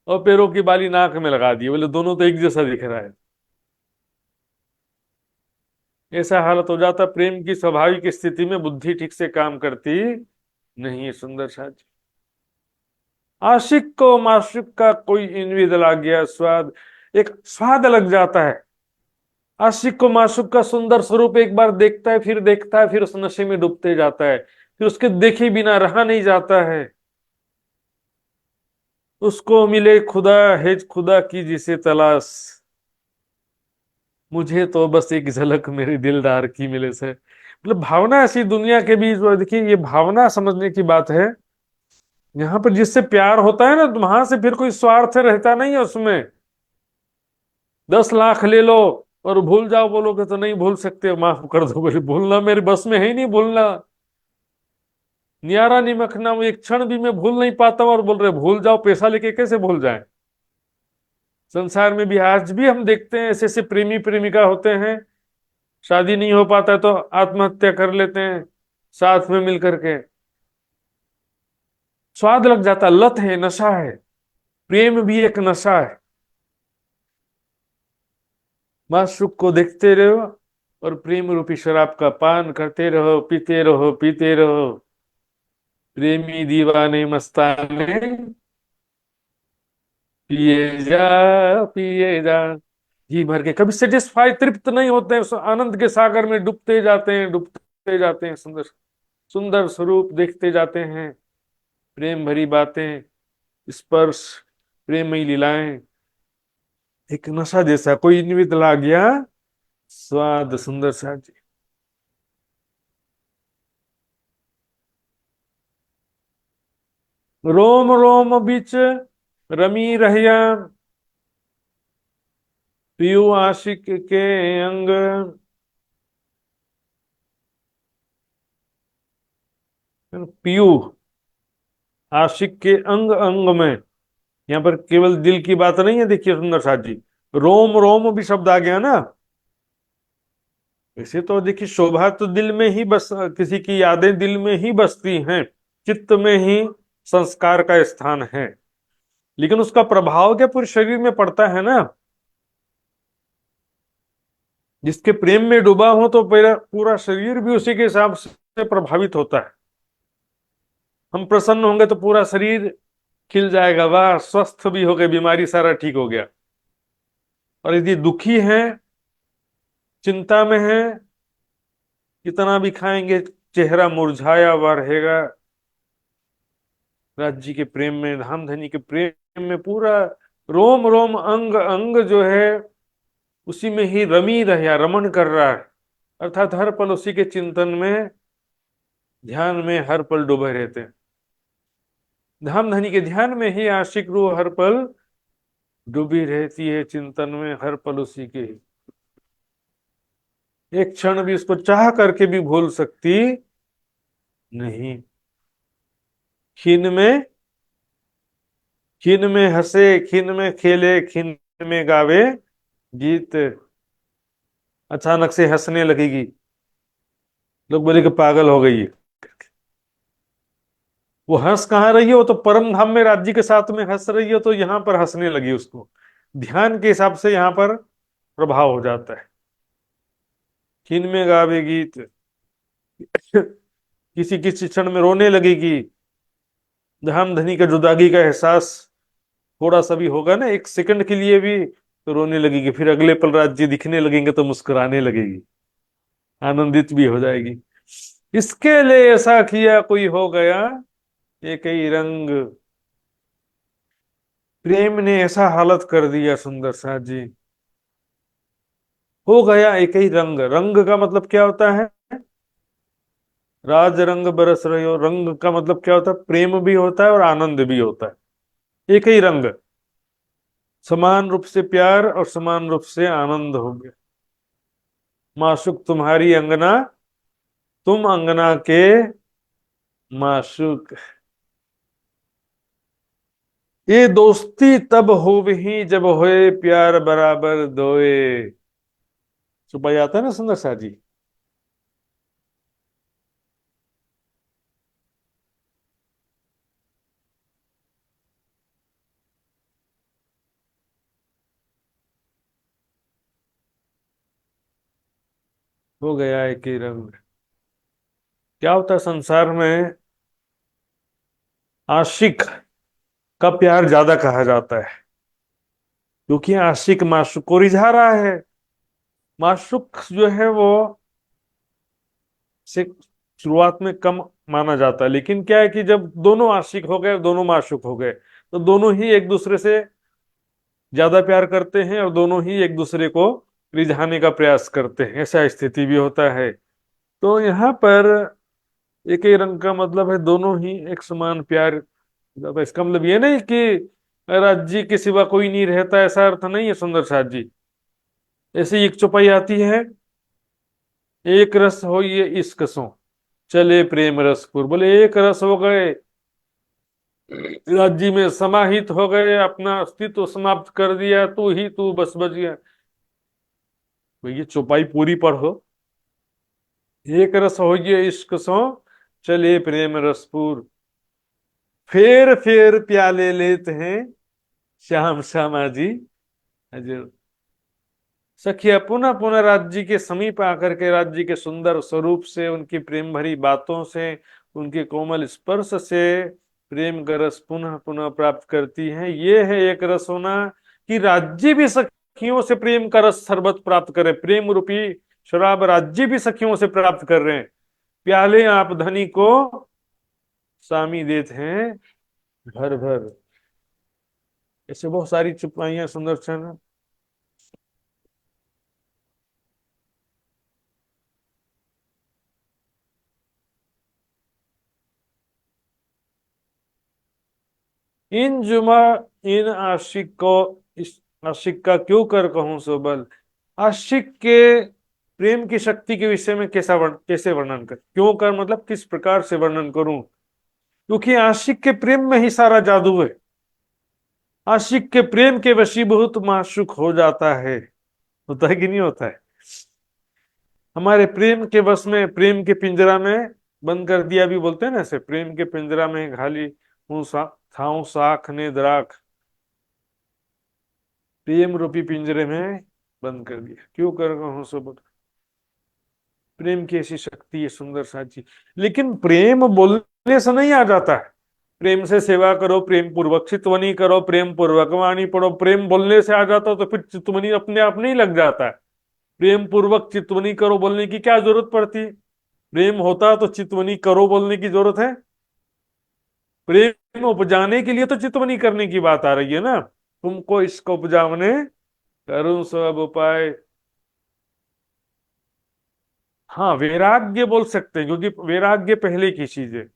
और पैरों की बाली नाक में लगा दी, बोले दोनों तो एक जैसा दिख रहा है, ऐसा हालत हो जाता। प्रेम की स्वाभाविक स्थिति में बुद्धि ठीक से काम करती नहीं है। सुंदर साथ, आशिक को माशिक का कोई इनविद ला गया स्वाद, एक स्वाद लग जाता है। आशिक को माशूक का सुंदर स्वरूप एक बार देखता है, फिर देखता है, फिर उस नशे में डूबते जाता है, फिर उसके देखे बिना रहा नहीं जाता है। उसको मिले खुदा है खुदा की जिसे तलाश, मुझे तो बस एक झलक मेरे दिलदार की मिले से। मतलब भावना ऐसी दुनिया के बीच, देखिए ये भावना समझने की बात है। यहाँ पर जिससे प्यार होता है ना, तो वहां से फिर कोई स्वार्थ रहता नहीं है उसमें। 10 लाख ले लो और भूल जाओ, बोलोगे तो नहीं भूल सकते, माफ कर दो, बोले भूलना मेरे बस में है ही नहीं, भूलना नियारा निमखना, वो एक क्षण भी मैं भूल नहीं पाता हूं, और बोल रहे भूल जाओ, पैसा लेके कैसे भूल जाए। संसार में भी आज भी हम देखते हैं ऐसे ऐसे प्रेमी प्रेमिका होते हैं, शादी नहीं हो पाता है तो आत्महत्या कर लेते हैं साथ में मिलकर के। स्वाद लग जाता, लत है, नशा है। प्रेम भी एक नशा है। माशूक को देखते रहो और प्रेम रूपी शराब का पान करते रहो, पीते रहो, पीते रहो। प्रेमी दीवाने मस्ताने, पिए जा पिए जा, जी भर के। कभी सेटिस्फाई, तृप्त नहीं होते हैं, उस आनंद के सागर में डूबते जाते हैं, डूबते जाते हैं। सुंदर सुंदर स्वरूप देखते जाते हैं, प्रेम भरी बातें, स्पर्श, प्रेमयी लीलाएं। एक नशा जैसा कोई निमित्त ला गया, स्वाद सुंदर सा जी। रोम रोम बीच रमी रहिया, पियू आशिक के अंग। पियू आशिक के अंग अंग में, यहाँ पर केवल दिल की बात नहीं है। देखिए सुंदर साथ जी, रोम रोम भी शब्द आ गया ना। वैसे तो देखिए शोभा तो दिल में ही बस, किसी की यादें दिल में ही बसती हैं, चित्त में ही संस्कार का स्थान है। लेकिन उसका प्रभाव क्या पूरे शरीर में पड़ता है ना। जिसके प्रेम में डूबा हो तो पूरा पूरा शरीर भी उसी के हिसाब से प्रभावित होता है। हम प्रसन्न होंगे तो पूरा शरीर खिल जाएगा, वाह स्वस्थ भी हो गए, बीमारी सारा ठीक हो गया। और यदि दुखी है, चिंता में है, कितना भी खाएंगे चेहरा मुरझाया हुआ रहेगा। राज्य के प्रेम में, धाम धनी के प्रेम में पूरा रोम रोम अंग अंग जो है उसी में ही रमी रहा, रमन कर रहा है। अर्थात हर पल उसी के चिंतन में, ध्यान में हर पल डूबे रहते हैं। धाम धनी के ध्यान में ही आशिक रूह हर पल डूबी रहती है, चिंतन में हर पल उसी के ही। एक क्षण भी उसको चाह करके भी भूल सकती नहीं। खिन में हंसे, खिन में खेले, खिन में गावे गीत। अचानक से हंसने लगेगी, लोग बोले कि पागल हो गई है। वो हंस कहाँ रही है, वो तो परम धाम में राज्य के साथ में हंस रही है, तो यहां पर हंसने लगी। उसको ध्यान के हिसाब से यहां पर प्रभाव हो जाता है। खिन में गावे गीत, किसी किसी क्षण में रोने लगेगी। धाम धनी का जुदागी का एहसास थोड़ा सा भी होगा ना, एक सेकंड के लिए भी, तो रोने लगेगी। फिर अगले पल राज्य दिखने लगेंगे तो मुस्कुराने लगेगी, आनंदित भी हो जाएगी। इसके लिए ऐसा किया कोई हो गया एक ही रंग। प्रेम ने ऐसा हालत कर दिया सुंदर सा जी, हो गया एक ही रंग। रंग का मतलब क्या होता है? राज रंग बरस रहे हो। रंग का मतलब क्या होता है? प्रेम भी होता है और आनंद भी होता है। एक ही रंग, समान रूप से प्यार और समान रूप से आनंद हो गया। माशुक तुम्हारी अंगना, तुम अंगना के माशुक। ये दोस्ती तब हो ही जब होए प्यार बराबर दोए। सुबह आता है ना सुंदर सा जी। हो गया एक ही रंग। क्या होता है संसार में? आशिक का प्यार ज्यादा कहा जाता है, क्योंकि आशिक माशुक को रिझा रहा है। माशुक जो है वो से शुरुआत में कम माना जाता है, लेकिन क्या है कि जब दोनों आशिक हो गए, दोनों माशुक हो गए, तो दोनों ही एक दूसरे से ज्यादा प्यार करते हैं और दोनों ही एक दूसरे को रिझाने का प्रयास करते हैं। ऐसा स्थिति भी होता है। तो यहाँ पर एक ही रंग का मतलब है दोनों ही एक समान प्यार तो इसका मतलब ये नहीं कि राज्य के सिवा कोई नहीं रहता, ऐसा अर्थ नहीं है सुंदर साथ जी। ऐसे ही एक चौपाई आती है, एक रस हो ये इश्क सो चले प्रेम रसपुर। बोले एक रस हो गए, राज्य में समाहित हो गए, अपना अस्तित्व समाप्त कर दिया, तू ही तू बस बच गया। तो ये चौपाई पूरी पढ़ो, एक रस हो ये इश्क सो चले प्रेम रसपुर, फेर प्याले लेते हैं श्याम श्यामा जी हजूर। सखिया पुनः पुनः राज्य के समीप आकर के राज्य के सुंदर स्वरूप से, उनकी प्रेम भरी बातों से, उनके कोमल स्पर्श से प्रेम का रस पुनः पुनः प्राप्त करती हैं। ये है एक रस होना कि राज्य भी सखियों से प्रेम का रस शरबत प्राप्त करे, प्रेम रूपी शराब राज्य भी सखियों से प्राप्त कर रहे हैं। प्याले आप धनी को सामी देते हैं भर भर। ऐसे बहुत सारी चुपाइयां सुंदर सन। इन जुमा इन आशिक को, इस आशिक का क्यों कर कहूं सो बल। आशिक के प्रेम की शक्ति के विषय में कैसे वर्णन कर, क्यों कर मतलब किस प्रकार से वर्णन करूं, क्योंकि आशिक के प्रेम में ही सारा जादू है। आशिक के प्रेम के वशीभूत माशूक हो जाता है। होता है कि नहीं होता है। हमारे प्रेम के वश में, प्रेम के पिंजरा में बंद कर दिया भी बोलते हैं ना, ऐसे प्रेम के पिंजरा में खाली हूं थाऊ साख ने द्राख, प्रेम रूपी पिंजरे में बंद कर दिया, क्यों कर हूं सो बल। प्रेम की ऐसी शक्ति है सुंदर साची। लेकिन प्रेम बोलने से नहीं आ जाता है। प्रेम से सेवा करो, प्रेम पूर्वक चितवनी करो, प्रेम पूर्वक वाणी पढ़ो, प्रेम बोलने से आ जाता तो फिर चितवनी अपने आप नहीं लग जाता है। प्रेम पूर्वक चितवनी करो बोलने की क्या जरूरत पड़ती। प्रेम होता तो चितवनी करो बोलने की जरूरत है। प्रेम उपजाने के लिए तो चितवनी करने की बात आ रही है ना। तुमको इसको उपजावने करूं सब उपाय। हाँ वैराग्य बोल सकते हैं, क्योंकि वैराग्य पहले की चीज है।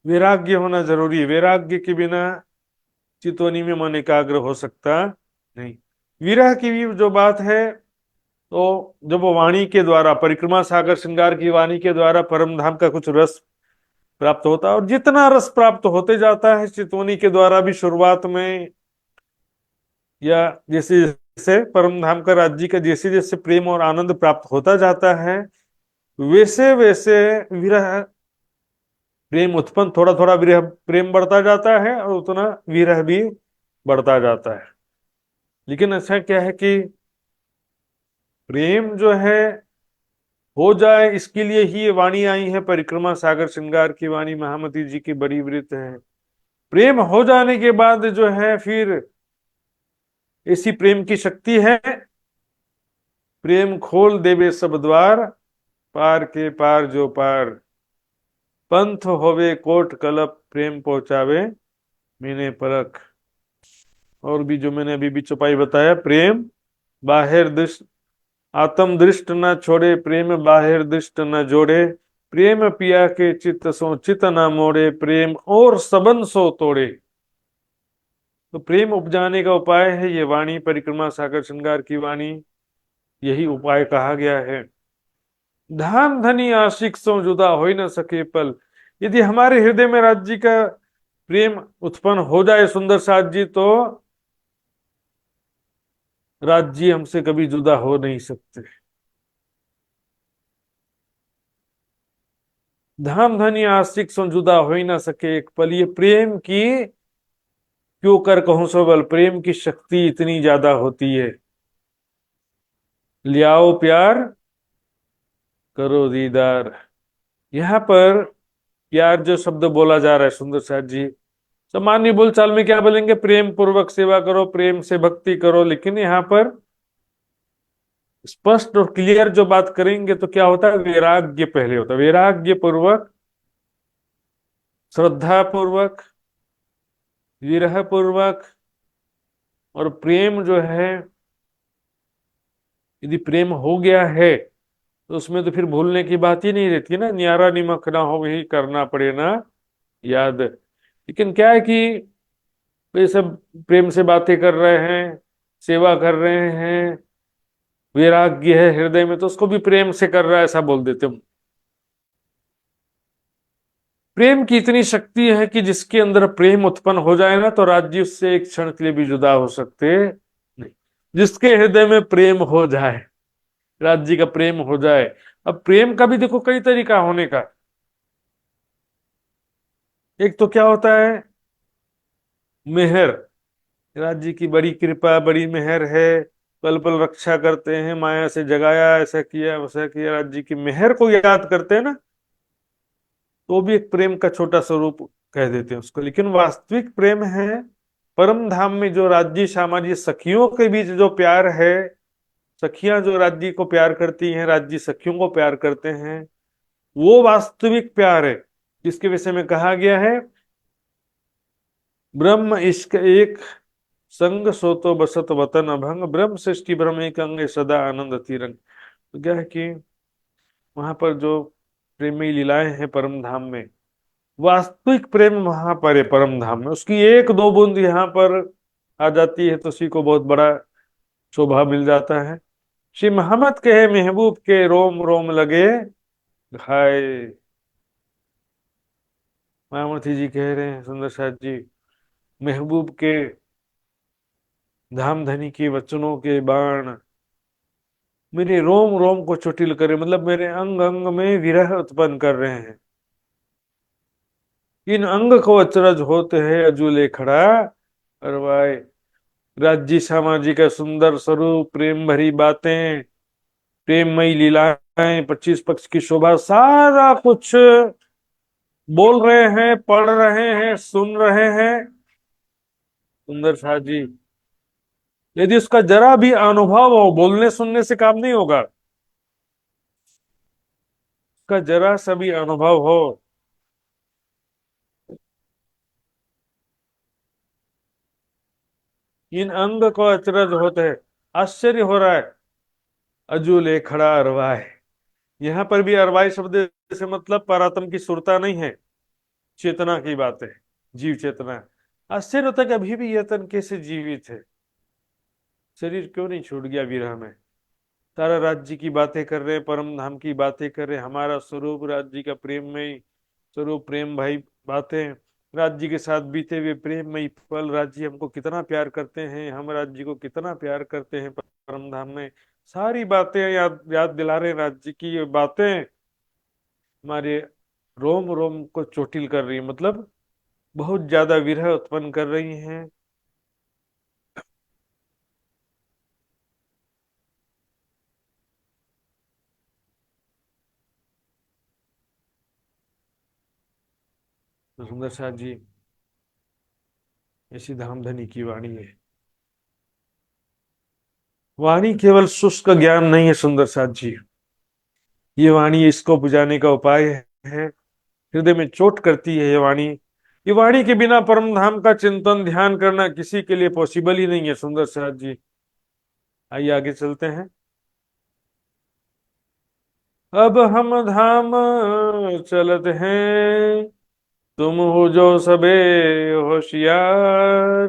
वैराग्य होना जरूरी है, वैराग्य के बिना चितवनी में मन एकाग्र हो सकता नहीं। विरह की भी जो बात है, तो जब वो वाणी के द्वारा, परिक्रमा सागर श्रृंगार की वाणी के द्वारा परम धाम का कुछ रस प्राप्त होता है, और जितना रस प्राप्त होते जाता है चितवनी के द्वारा भी शुरुआत में, या जैसे जैसे परम धाम का राज्य का जैसे जैसे प्रेम और आनंद प्राप्त होता जाता है, वैसे वैसे विरह प्रेम उत्पन्न, थोड़ा थोड़ा विरह प्रेम बढ़ता जाता है और उतना विरह भी बढ़ता जाता है। लेकिन अच्छा क्या है कि प्रेम जो है हो जाए, इसके लिए ही ये वाणी आई है। परिक्रमा सागर श्रृंगार की वाणी महामती जी की बड़ी वृत्त है। प्रेम हो जाने के बाद जो है फिर ऐसी प्रेम की शक्ति है, प्रेम खोल देवे सब द्वार, पार के पार जो पार, पंथ होवे कोट कलप, प्रेम पहुंचावे मैंने परख। और भी जो मैंने अभी भी चौपाई बताया, प्रेम बाहिर दृष्ट आत्म दृष्ट न छोड़े, प्रेम बाहिर दृष्ट न जोड़े, प्रेम पिया के चित्त सो चित न मोड़े, प्रेम और सबन सो तोड़े। तो प्रेम उपजाने का उपाय है ये वाणी, परिक्रमा सागर श्रृंगार की वाणी, यही उपाय कहा गया है। धाम धनी आशिक सो जुदा हो ही न सके पल। यदि हमारे हृदय में राज्य का प्रेम उत्पन्न हो जाए सुंदर साथ जी, तो राज्य हमसे कभी जुदा हो नहीं सकते। धाम धनी आशिक सो जुदा हो ही ना सके एक पल। ये प्रेम की क्यों कर कहूं सो बल, प्रेम की शक्ति इतनी ज्यादा होती है। लियाओ प्यार करो दीदार। यहाँ पर प्यार जो शब्द बोला जा रहा है सुंदर साथ जी, सामान्य बोलचाल में क्या बोलेंगे, प्रेम पूर्वक सेवा करो, प्रेम से भक्ति करो। लेकिन यहाँ पर स्पष्ट और क्लियर जो बात करेंगे तो क्या होता है, वैराग्य पहले होता है। वैराग्य पूर्वक, श्रद्धा पूर्वक, विरह पूर्वक, और प्रेम जो है, यदि प्रेम हो गया है तो उसमें तो फिर भूलने की बात ही नहीं रहती ना। न्यारा निमक ना हो वही करना पड़े ना याद। लेकिन क्या है कि ये सब प्रेम से बातें कर रहे हैं, सेवा कर रहे हैं, वैराग्य है हृदय में, तो उसको भी प्रेम से कर रहा है ऐसा बोल देते हम। प्रेम की इतनी शक्ति है कि जिसके अंदर प्रेम उत्पन्न हो जाए ना, तो राज्य उससे एक क्षण के लिए भी जुदा हो सकते नहीं। जिसके हृदय में प्रेम हो जाए, राज्य का प्रेम हो जाए। अब प्रेम का भी देखो कई तरीका होने का। एक तो क्या होता है, मेहर, राज्य की बड़ी कृपा, बड़ी मेहर है, पल पल रक्षा करते हैं, माया से जगाया, ऐसा किया वैसा किया, राज्य की मेहर को याद करते हैं ना, तो भी एक प्रेम का छोटा स्वरूप कह देते हैं उसको। लेकिन वास्तविक प्रेम है परम धाम में जो राज्य सामाजिक सखियों के बीच जो प्यार है, सखियां जो राज्य को प्यार करती हैं, राज्य सखियों को प्यार करते हैं, वो वास्तविक प्यार है, जिसके विषय में कहा गया है ब्रह्म इश्क एक संग सो तो बसत वतन अभंग, ब्रह्म सृष्टि ब्रह्म एक अंग सदा आनंद तिरंग। तो क्या है कि वहां पर जो प्रेमी लीलाएं हैं परम धाम में, वास्तविक प्रेम वहां पर है परम धाम में। उसकी एक दो बूंद यहाँ पर आ जाती है तो उसी को बहुत बड़ा शोभा मिल जाता है। श्री मोहम्मद कहे महबूब के रोम रोम लगे हाय। मायावती जी कह रहे हैं, सुंदर साथ जी, महबूब के धाम धनी के वचनों के बाण मेरे रोम रोम को चोटिल करे, मतलब मेरे अंग अंग में विरह उत्पन्न कर रहे हैं। इन अंग को अचरज होते हैं अजूले खड़ा अरवाए। राज्य सामाजिक का सुंदर स्वरूप, प्रेम भरी बातें, प्रेममयी लीलाएं, 25 पक्ष की शोभा, सारा कुछ बोल रहे हैं, पढ़ रहे हैं, सुन रहे हैं सुंदर साथ जी। यदि उसका जरा भी अनुभव हो, बोलने सुनने से काम नहीं होगा, उसका जरा सा भी अनुभव हो, इन अंग को अचरज होते हैं, आश्चर्य हो रहा है, अजूले खड़ा अरवाए। यहाँ पर भी अरवाई शब्द से मतलब परात्म की सुरता नहीं है, चेतना की बात है, जीव चेतना। आश्चर्य होता है कि अभी भी यह तन कैसे जीवित है, शरीर क्यों नहीं छूट गया विरह में। सारा राज्य की बातें कर रहे हैं, परम धाम की बातें कर रहे हैं, हमारा स्वरूप राज्य का प्रेम में स्वरूप, प्रेम भाई बातें, राज्य के साथ बीते हुए प्रेम में पल, राज्य हमको कितना प्यार करते हैं, हम राज्य को कितना प्यार करते हैं, परम धाम में सारी बातें याद याद दिला रहे हैं। राज्य की ये बातें हमारे रोम रोम को चोटिल कर रही है, मतलब बहुत ज्यादा विरह उत्पन्न कर रही हैं। तो सुंदर साथ जी, ऐसी धामधनी की वाणी है। वाणी केवल शुष्क ज्ञान नहीं है सुंदर साथ जी, ये वाणी इसको बुझाने का उपाय है। हृदय में चोट करती है ये वाणी। ये वाणी के बिना परम धाम का चिंतन ध्यान करना किसी के लिए पॉसिबल ही नहीं है सुंदर साथ जी। आइए आगे चलते हैं। अब हम धाम चलत हैं, तुम हो जो सबे होशियार।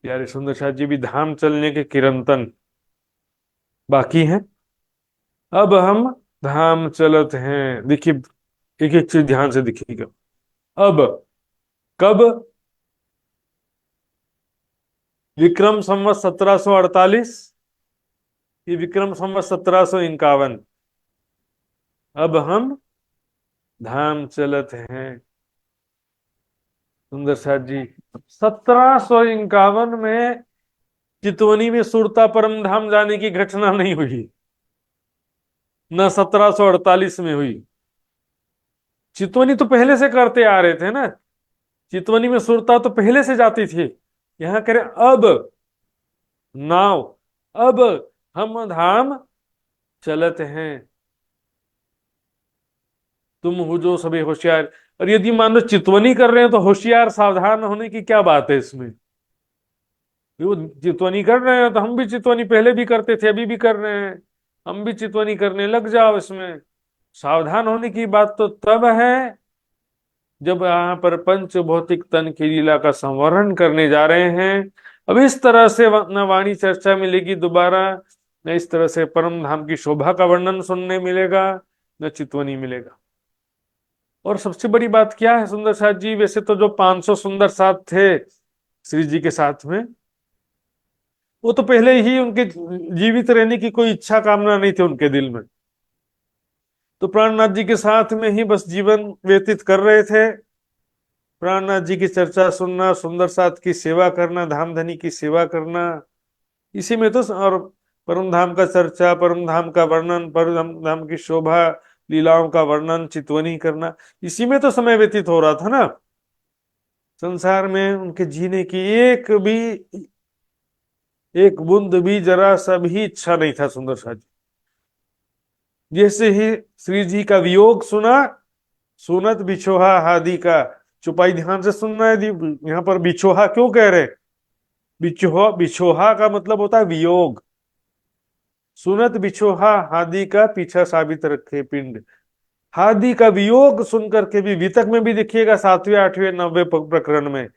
प्यारे सुंदर साथ जी भी धाम चलने के किरंतन बाकी हैं। अब हम धाम चलत हैं, देखिए एक एक चीज ध्यान से दिखिएगा। अब, कब, विक्रम संवत 1748, ये विक्रम संवत 1751। अब हम धाम चलत हैं सुंदर साथ जी। 1751 में चितवनी में सुरता परम धाम जाने की घटना नहीं हुई, न 1748 में हुई। चितवनी तो पहले से करते आ रहे थे ना, चितवनी में सुरता तो पहले से जाती थी। यहां करें अब, नाव, अब हम धाम चलत हैं, तुम हो जो सभी होशियार। और यदि मान लो चितवनी कर रहे हैं तो होशियार सावधान होने की क्या बात है इसमें। वो चितवनी कर रहे हैं तो हम भी चितवनी पहले भी करते थे, अभी भी कर रहे हैं, हम भी चितवनी करने लग जाओ। इसमें सावधान होने की बात तो तब है जब यहाँ पर पंच भौतिक तन की लीला का संवरण करने जा रहे हैं। अब इस तरह से न वाणी चर्चा मिलेगी दोबारा, न इस तरह से परम धाम की शोभा का वर्णन सुनने मिलेगा, न चितवनी मिलेगा। और सबसे बड़ी बात क्या है सुंदर साथ जी, वैसे तो जो 500 सुंदर साथ थे श्री जी के साथ में, वो तो पहले ही उनके जीवित रहने की कोई इच्छा कामना नहीं थी उनके दिल में, तो प्राणनाथ जी के साथ में ही बस जीवन व्यतीत कर रहे थे। प्राणनाथ जी की चर्चा सुनना, सुंदर साथ की सेवा करना, धाम धनी की सेवा करना, इसी में तो। और परम धाम का चर्चा, परम धाम का वर्णन, परम धाम की शोभा, लीलाओं का वर्णन, चितवनी करना, इसी में तो समय व्यतीत हो रहा था ना। संसार में उनके जीने की एक बूंद भी, जरा सा भी इच्छा नहीं था सुंदर साथ जी। जैसे ही श्री जी का वियोग सुना, सुनत बिछोहा हादी का, चुपाई ध्यान से सुनना है। यहाँ पर बिछोहा क्यों कह रहे? बिछोहा, बिछोहा का मतलब होता है वियोग। सुनत बिछोहा हादी का, पीछा साबित रखे पिंड। हादी का वियोग सुन करके भी, वितक में भी देखिएगा 7वें 8वें 9वें प्रकरण में,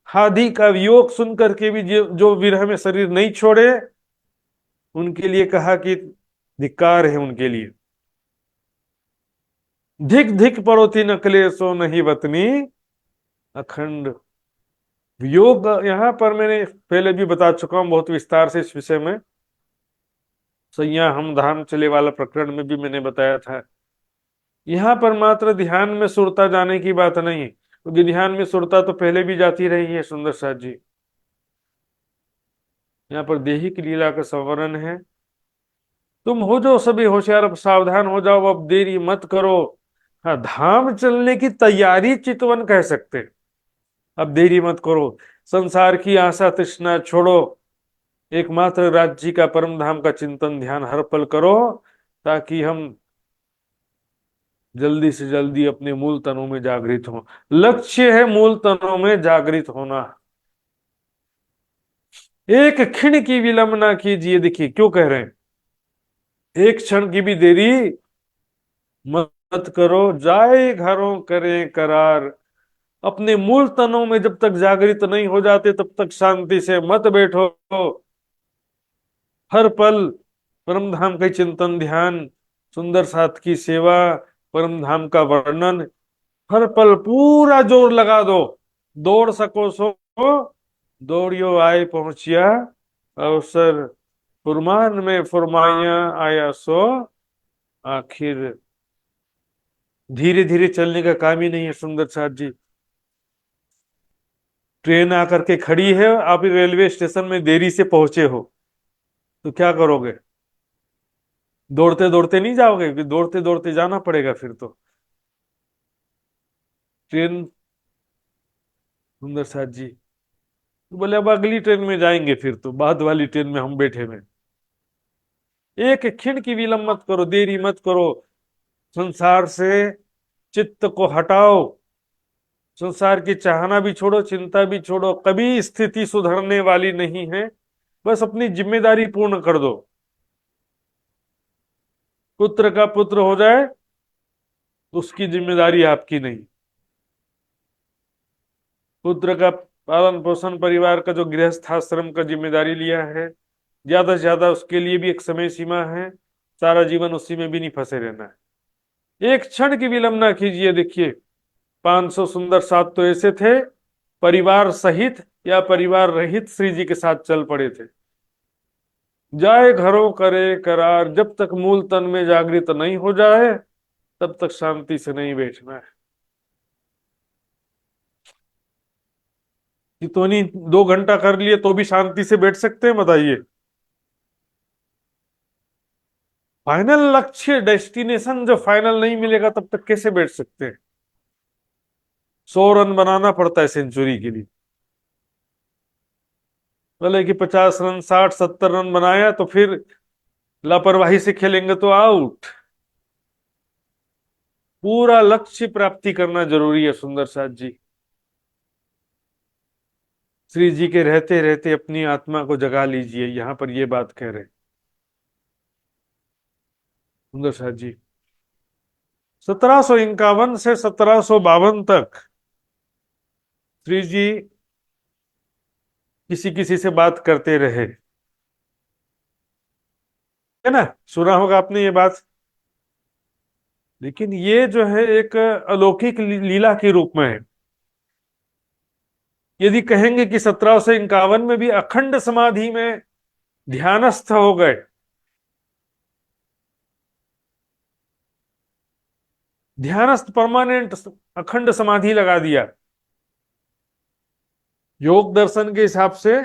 हादी का वियोग सुन करके भी जो विरह में शरीर नहीं छोड़े, उनके लिए कहा कि धिक्कार है उनके लिए। धिक धिक पड़ोती नकले सो नहीं वतनी अखंड वियोग। यहां पर मैंने पहले भी बता चुका हूं बहुत विस्तार से इस विषय में, सैया हम धाम चले वाला प्रकरण में भी मैंने बताया था। यहां पर मात्र ध्यान में सुरता जाने की बात नहीं है, क्योंकि ध्यान में सुरता तो पहले भी जाती रही है सुंदर साथ जी। यहाँ पर देही की लीला का संवरण है। तुम हो जो सभी होशियार, अब सावधान हो जाओ, अब देरी मत करो। हाँ, धाम चलने की तैयारी चितवन कह सकते हैं। अब देरी मत करो, संसार की आशा तृष्णा छोड़ो, एकमात्र राज्य का परम धाम का चिंतन ध्यान हर पल करो, ताकि हम जल्दी से जल्दी अपने मूल तनों में जागृत हो। लक्ष्य है मूल तनों में जागृत होना। एक क्षण की विलंब ना कीजिए। देखिए क्यों कह रहे हैं, एक क्षण की भी देरी मत करो, जाए घरों करे करार। अपने मूल तनों में जब तक जागृत नहीं हो जाते तब तक शांति से मत बैठो। हर पल परम धाम का चिंतन ध्यान, सुंदर साथ की सेवा, परम धाम का वर्णन, हर पल पूरा जोर लगा दो। दौड़ सको सो दौड़ियो, आए पहुंचिया अवसर, फुरमान में फुरमाया आया सो आखिर। धीरे धीरे चलने का काम ही नहीं है सुंदर साथ जी। ट्रेन आकर के खड़ी है, आप रेलवे स्टेशन में देरी से पहुंचे हो, तो क्या करोगे? दौड़ते दौड़ते नहीं जाओगे, कि दौड़ते दौड़ते जाना पड़ेगा फिर तो। ट्रेन, सुंदर साथ जी तो बोले अब अगली ट्रेन में जाएंगे, फिर तो बाद वाली ट्रेन में हम बैठे हुए। एक क्षण की विलंब मत करो, देरी मत करो। संसार से चित्त को हटाओ, संसार की चाहना भी छोड़ो, चिंता भी छोड़ो। कभी स्थिति सुधरने वाली नहीं है, बस अपनी जिम्मेदारी पूर्ण कर दो। पुत्र का पुत्र हो जाए तो उसकी जिम्मेदारी आपकी नहीं। पुत्र का पालन पोषण, परिवार का जो गृहस्थ आश्रम का जिम्मेदारी लिया है, ज्यादा से ज्यादा उसके लिए भी एक समय सीमा है। सारा जीवन उसी में भी नहीं फंसे रहना है। एक क्षण की विलंब ना कीजिए। देखिए 500 सुंदर साथ तो ऐसे थे, परिवार सहित या परिवार रहित श्री जी के साथ चल पड़े थे। जाए घरों करे करार, जब तक मूल तन में जागृत नहीं हो जाए तब तक शांति से नहीं बैठना है। जितनी 2 घंटा कर लिए तो भी शांति से बैठ सकते हैं, बताइए? फाइनल लक्ष्य, डेस्टिनेशन जो फाइनल नहीं मिलेगा तब तक कैसे बैठ सकते हैं? 100 रन बनाना पड़ता है सेंचुरी के लिए। बोले कि 50 रन, 60 70 रन बनाया तो फिर लापरवाही से खेलेंगे तो आउट। पूरा लक्ष्य प्राप्ति करना जरूरी है सुंदर साथ जी। श्री जी के रहते रहते अपनी आत्मा को जगा लीजिए, यहां पर ये बात कह रहे सुंदर साथ जी। 1751 से 1752 तक श्री जी किसी किसी से बात करते रहे, है ना, सुना होगा आपने ये बात। लेकिन ये जो है एक अलौकिक लीला के रूप में है। यदि कहेंगे कि 1751 में भी अखंड समाधि में ध्यानस्थ हो गए, ध्यानस्थ परमानेंट अखंड समाधि लगा दिया। योग दर्शन के हिसाब से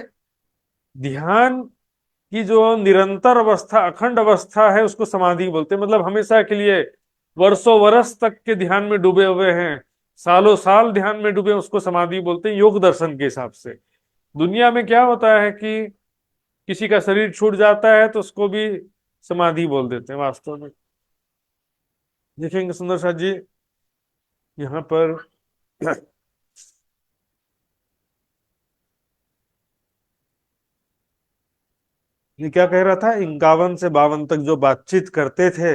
ध्यान की जो निरंतर अवस्था, अखंड अवस्था है, उसको समाधि बोलते हैं। मतलब हमेशा के लिए, वर्षों वर्ष तक के ध्यान में डूबे हुए हैं, सालों साल ध्यान में डूबे, उसको समाधि बोलते हैं योग दर्शन के हिसाब से। दुनिया में क्या होता है कि किसी का शरीर छूट जाता है तो उसको भी समाधि बोल देते हैं वास्तव में। देखेंगे सुंदर साथ जी यहाँ पर ये क्या कह रहा था, 51 से 52 तक जो बातचीत करते थे,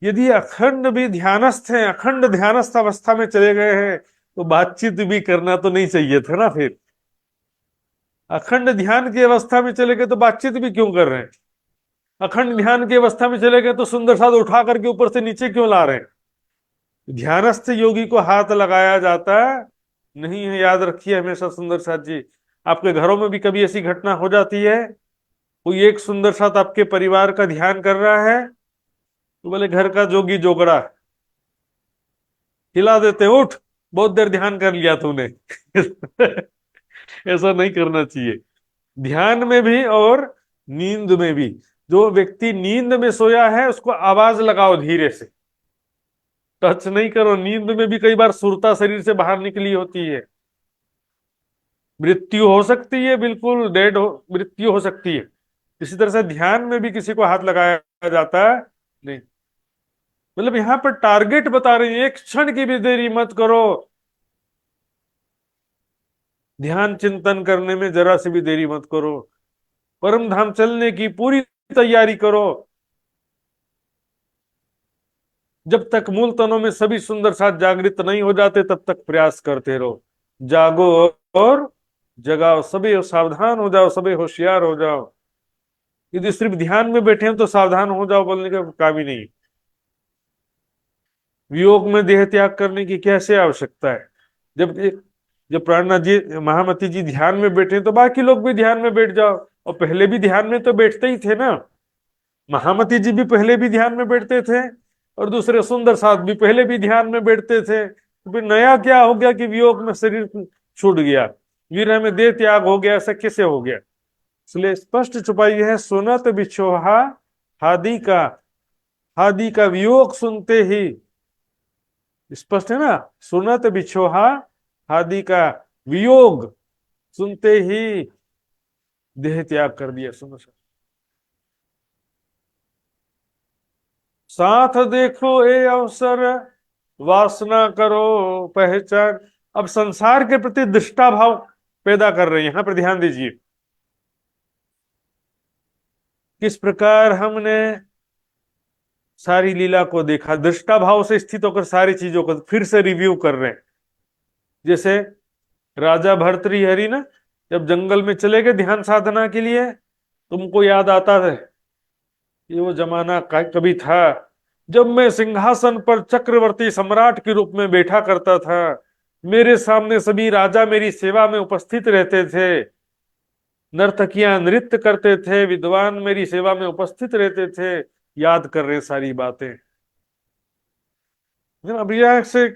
यदि अखंड भी ध्यानस्थ हैं, अखंड ध्यानस्थ अवस्था में चले गए हैं, तो बातचीत भी करना तो नहीं चाहिए था ना। फिर अखंड ध्यान की अवस्था में चले गए तो बातचीत भी क्यों कर रहे हैं? अखंड ध्यान की अवस्था में चले गए तो सुंदर साथ उठा करके ऊपर से नीचे क्यों ला रहे हैं? ध्यानस्थ योगी को हाथ लगाया जाता नहीं है, याद रखिए हमेशा सुंदर साथ जी। आपके घरों में भी कभी ऐसी घटना हो जाती है, कोई एक सुंदर साथ आपके परिवार का ध्यान कर रहा है, तो बोले घर का जोगी जोगड़ा, हिला देते, उठ, बहुत देर ध्यान कर लिया तूने। ऐसा नहीं करना चाहिए, ध्यान में भी और नींद में भी। जो व्यक्ति नींद में सोया है उसको आवाज लगाओ धीरे से, टच नहीं करो। नींद में भी कई बार सुरता शरीर से बाहर निकली होती है, मृत्यु हो सकती है, बिल्कुल डेड हो, मृत्यु हो सकती है। इसी तरह से ध्यान में भी किसी को हाथ लगाया जाता है नहीं। मतलब यहां पर टारगेट बता रहे हैं, एक क्षण की भी देरी मत करो, ध्यान चिंतन करने में जरा से भी देरी मत करो, परम धाम चलने की पूरी तैयारी करो। जब तक मूल तनों में सभी सुंदर साथ जागृत नहीं हो जाते तब तक प्रयास करते रहो। जागो और जगाओ, सभी सावधान हो जाओ, सभी होशियार हो जाओ। यदि सिर्फ ध्यान में बैठे हैं तो सावधान हो जाओ बोलने का काम ही नहीं। वियोग में देह त्याग करने की कैसे आवश्यकता है? जब जब प्राणनाथ जी, महामती जी ध्यान में बैठे हैं तो बाकी लोग भी ध्यान में बैठ जाओ। और पहले भी ध्यान में तो बैठते ही थे ना, महामती जी भी पहले भी ध्यान में बैठते थे, और दूसरे सुंदर साथ भी पहले भी ध्यान में बैठते थे। तो फिर नया क्या हो गया कि वियोग में शरीर छूट गया, विरह में देह त्याग हो गया, ऐसा कैसे हो गया? इसलिए स्पष्ट छुपाई है, सुनत बिछोहा हादी का, हादी का वियोग सुनते ही, स्पष्ट है ना, सुनत बिछोहा हादी का वियोग सुनते ही देह त्याग कर दिया। सुनो सर, साथ देखो ए अवसर, वासना करो पहचान। अब संसार के प्रति दृष्टा भाव पैदा कर रहे हैं, यहां पर ध्यान दीजिए किस प्रकार हमने सारी लीला को देखा। दृष्टा भाव से स्थित होकर सारी चीजों को फिर से रिव्यू कर रहे हैं। जैसे राजा भर्तृहरि ना जब जंगल में चले गए ध्यान साधना के लिए, तुमको याद आता है ये वो जमाना कभी था जब मैं सिंहासन पर चक्रवर्ती सम्राट के रूप में बैठा करता था, मेरे सामने सभी राजा मेरी सेवा में उपस्थित रहते थे, नर्तकियां नृत्य करते थे, विद्वान मेरी सेवा में उपस्थित रहते थे। याद कर रहे सारी बातें। अब यह से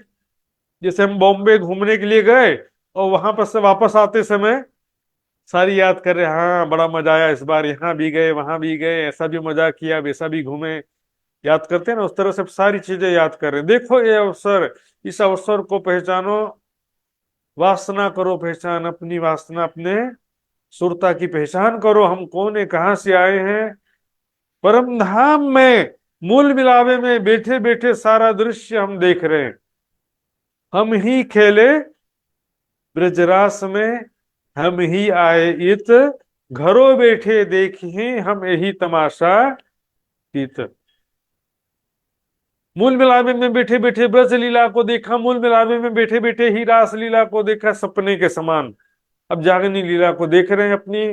जैसे हम बॉम्बे घूमने के लिए गए और वहां पर से वापस आते समय सारी याद कर रहे, हाँ बड़ा मजा आया इस बार, यहाँ भी गए वहां भी गए, ऐसा भी मजा किया, वैसा भी घूमे। याद करते हैं ना, उस तरह से सारी चीजें याद कर रहे हैं। देखो ये अवसर, इस अवसर को पहचानो, वासना करो पहचान, अपनी वासना, अपने सुरता की पहचान करो। हम कौन है, कहां से आए हैं? परम धाम में मूल मिलावे में बैठे बैठे सारा दृश्य हम देख रहे हैं। हम ही खेले ब्रजरास में, हम ही आए इत, घरों बैठे देखे हम यही तमाशा तीत। मूल मिलावे में बैठे बैठे ब्रज लीला को देखा, मूल मिलावे में बैठे बैठे ही रास लीला को देखा, सपने के समान। अब जागनी लीला को देख रहे हैं, अपनी